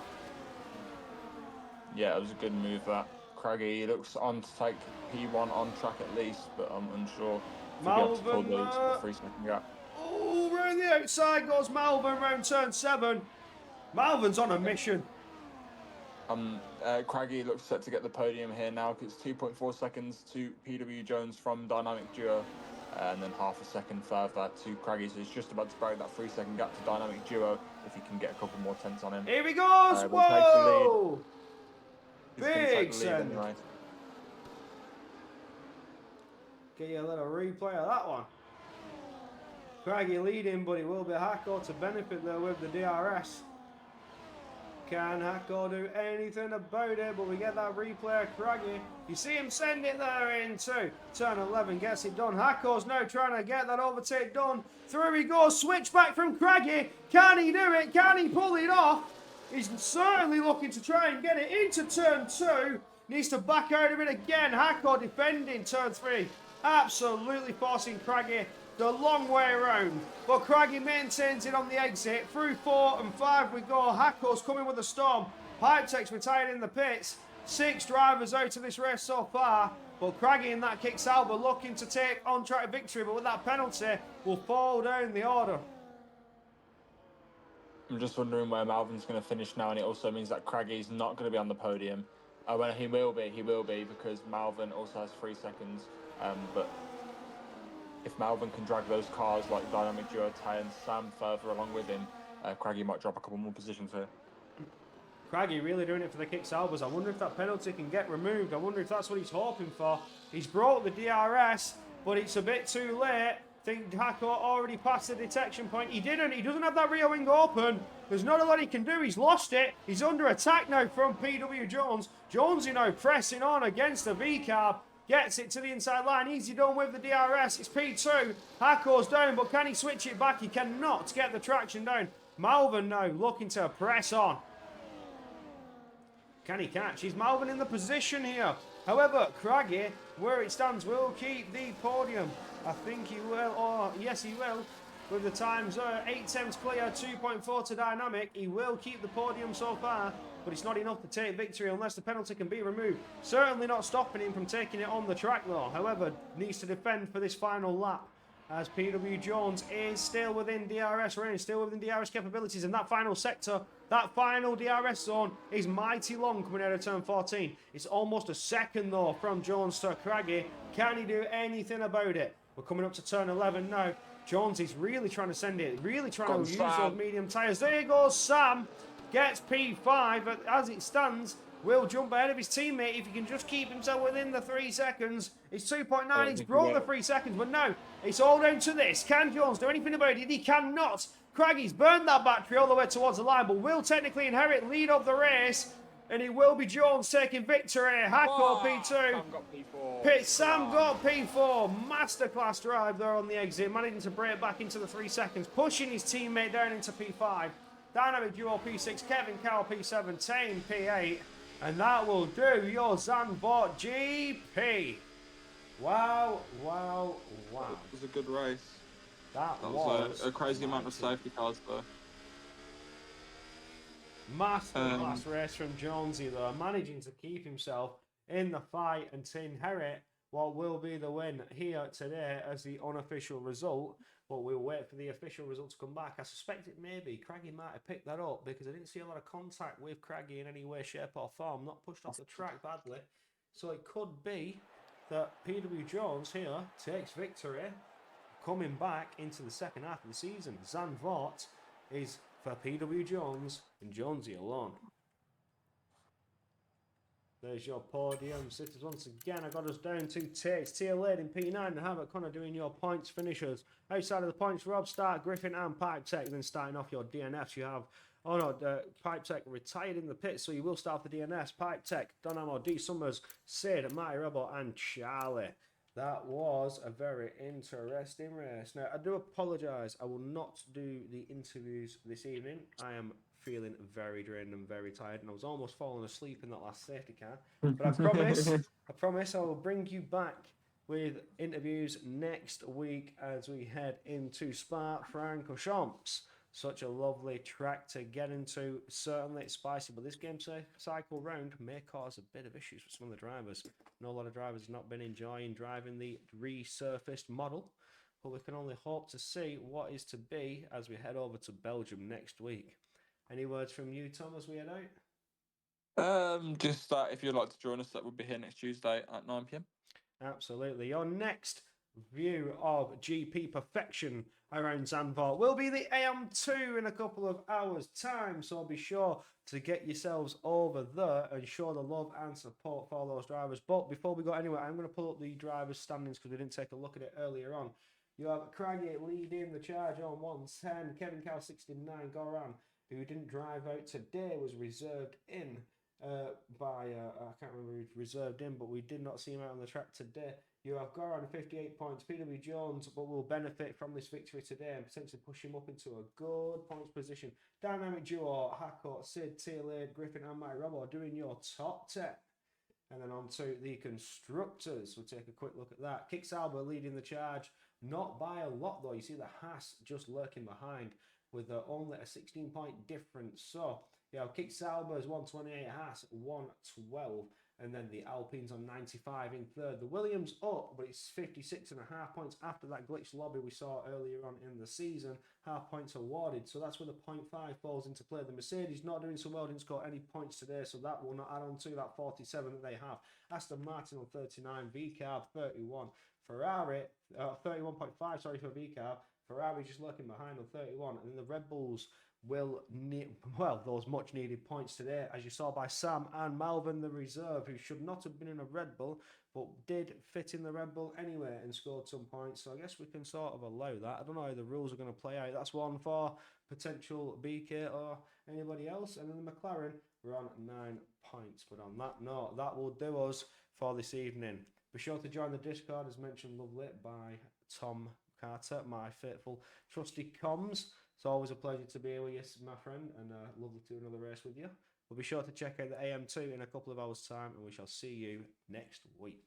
Yeah, it was a good move that. Craggy looks on to take P1 on track at least, but I'm unsure to be able to pull the 3 second gap. Oh, round the outside goes Malvern round turn 7. Malvern's on a mission. Craggy looks set to get the podium here now. It's 2.4 seconds to PW Jones from Dynamic Duo, and then half a second further to Craggy. So he's just about to break that 3 second gap to Dynamic Duo if he can get a couple more tenths on him. Here he goes! Whoa! Big send. Anyway. Get you a little replay of that one. Craggy leading, but it will be Hako to benefit there with the DRS. Can Hako do anything about it? But we get that replay of Craggy. You see him send it there into turn 11. Gets it done. Hako's now trying to get that overtake done. Through he goes. Switch back from Craggy. Can he do it? Can he pull it off? He's certainly looking to try and get it into turn 2. Needs to back out of it again. Hako defending turn 3. Absolutely forcing Craggy the long way around. But Craggy maintains it on the exit. Through 4 and 5 we go. Hako's coming with a storm. Pipetek's retired in the pits. 6 drivers out of this race so far. But Craggy in that kicks Albert looking to take on-track victory. But with that penalty, will fall down the order. I'm just wondering where Malvin's going to finish now, and it also means that Craggy's not going to be on the podium. Well, he will be, because Malvin also has 3 seconds. But if Malvin can drag those cars like Dynamic Duo, Ty and Sam further along with him, Craggy might drop a couple more positions here. Craggy really doing it for the kicks Albers. I wonder if that penalty can get removed. I wonder if that's what he's hoping for. He's brought the DRS, but it's a bit too late. I think Hako already passed the detection point. He didn't. He doesn't have that rear wing open. There's not a lot he can do. He's lost it. He's under attack now from PW Jones. Jonesy now pressing on against the V-carb. Gets it to the inside line. Easy done with the DRS. It's P2. Hako's down, but can he switch it back? He cannot get the traction down. Malvin now looking to press on. Can he catch? Is Malvin in the position here? However, Craggy, where it stands, will keep the podium. I think he will, or yes, he will. With the times 8 tenths clear, 2.4 to Dynamic. He will keep the podium so far, but it's not enough to take victory unless the penalty can be removed. Certainly not stopping him from taking it on the track though. However, needs to defend for this final lap, as PW Jones is still within DRS range, still within DRS capabilities, and that final sector, that final DRS zone is mighty long coming out of turn 14. It's almost a second though from Jones to Craggy. Can he do anything about it? We're coming up to turn 11 now. Jones is really trying to send it, really trying to use those medium tyres. There goes Sam, gets P5, but as it stands, will jump ahead of his teammate if he can just keep himself within the 3 seconds. It's 2.9, he's brought the 3 seconds, but no, it's all down to this. Can Jones do anything about it? He cannot. Craggy's burned that battery all the way towards the line, but will technically inherit lead of the race, and it will be Jones taking victory. Hako P2. Sam got P4. Sam got P4. Masterclass drive there on the exit, managing to break back into the 3 seconds, pushing his teammate down into P5. Dynamic Duo P6, Kevin Cowell P7, Tame P8. And that will do your Zandvoort GP. Wow, wow, wow. It was a good race. That was a crazy amount of safety cars there. Masterclass race from Jonesy though, managing to keep himself in the fight and to inherit what will be the win here today as the unofficial result. But we'll wait for the official result to come back. I suspect it may be. Craggy might have picked that up because I didn't see a lot of contact with Craggy in any way, shape or form. Not pushed off the track badly. So it could be that PW Jones here takes victory coming back into the second half of the season. Zandvoort is for PW Jones and Jonesy alone. There's your podium sitters once again. I got us down to Tates, Tia Lade in P9 and Havoc Connor doing your points finishers. Outside of the points, Rob Stark, Griffin and Pipetek. Then starting off your DNFs, you have, oh no, Pipetek retired in the pits, so you will start off the DNFs. Pipetek, Donamo, D Summers, Sid, Matty Rebel and Charlie. That was a very interesting race. Now, I do apologise. I will not do the interviews this evening. I am feeling very drained and very tired, and I was almost falling asleep in that last safety car. But I promise I will bring you back with interviews next week as we head into Spa-Francorchamps. Such a lovely track to get into. Certainly it's spicy, but this game cycle round may cause a bit of issues with some of the drivers. I know a lot of drivers have not been enjoying driving the resurfaced model, but we can only hope to see what is to be as we head over to Belgium next week. Any words from you, Tom, as we head out? Just that if you'd like to join us, that will be here next Tuesday at 9 p.m. Absolutely. Your next view of GP perfection around Zandvoort will be the AM2 in a couple of hours' time, so be sure to get yourselves over there and show the love and support for those drivers. But before we go anywhere, I'm going to pull up the drivers' standings because we didn't take a look at it earlier on. You have Craggy leading the charge on 110. Kevin Cow 69. Goran, who didn't drive out today, was reserved in by, I can't remember who reserved in, but we did not see him out on the track today. You have Goran 58 points. PW Jones, but will benefit from this victory today and potentially push him up into a good points position. Dynamic Duo, Hackett, Sid, Taylor, Griffin, and Mike Robbo doing your top 10. And then on to the constructors. We'll take a quick look at that. Kix Alba leading the charge, not by a lot though. You see the Haas just lurking behind with only a 16-point difference. So, Kix Alba's 128, Haas 112. And then the Alpines on 95 in third. The Williams up, but it's 56.5 points after that glitch lobby we saw earlier on in the season. Half points awarded, so that's where the 0.5 falls into play. The Mercedes not doing so well, didn't score any points today, so that will not add on to that 47 that they have. Aston Martin on 39, VCAB 31, Ferrari 31.5, sorry for VCAB. Ferrari just lurking behind on 31, and then the Red Bulls will need, well, those much needed points today, as you saw by Sam and Malvin, the reserve, who should not have been in a Red Bull, but did fit in the Red Bull anyway and scored some points. So I guess we can sort of allow that. I don't know how the rules are going to play out. That's one for potential BK or anybody else. And then the McLaren, we're on 9 points. But on that note, that will do us for this evening. Be sure to join the Discord, as mentioned lovely by Tom Carter, my faithful trusty comms. It's always a pleasure to be here with you, my friend, and lovely to do another race with you. But be sure to check out the AM2 in a couple of hours' time, and we shall see you next week.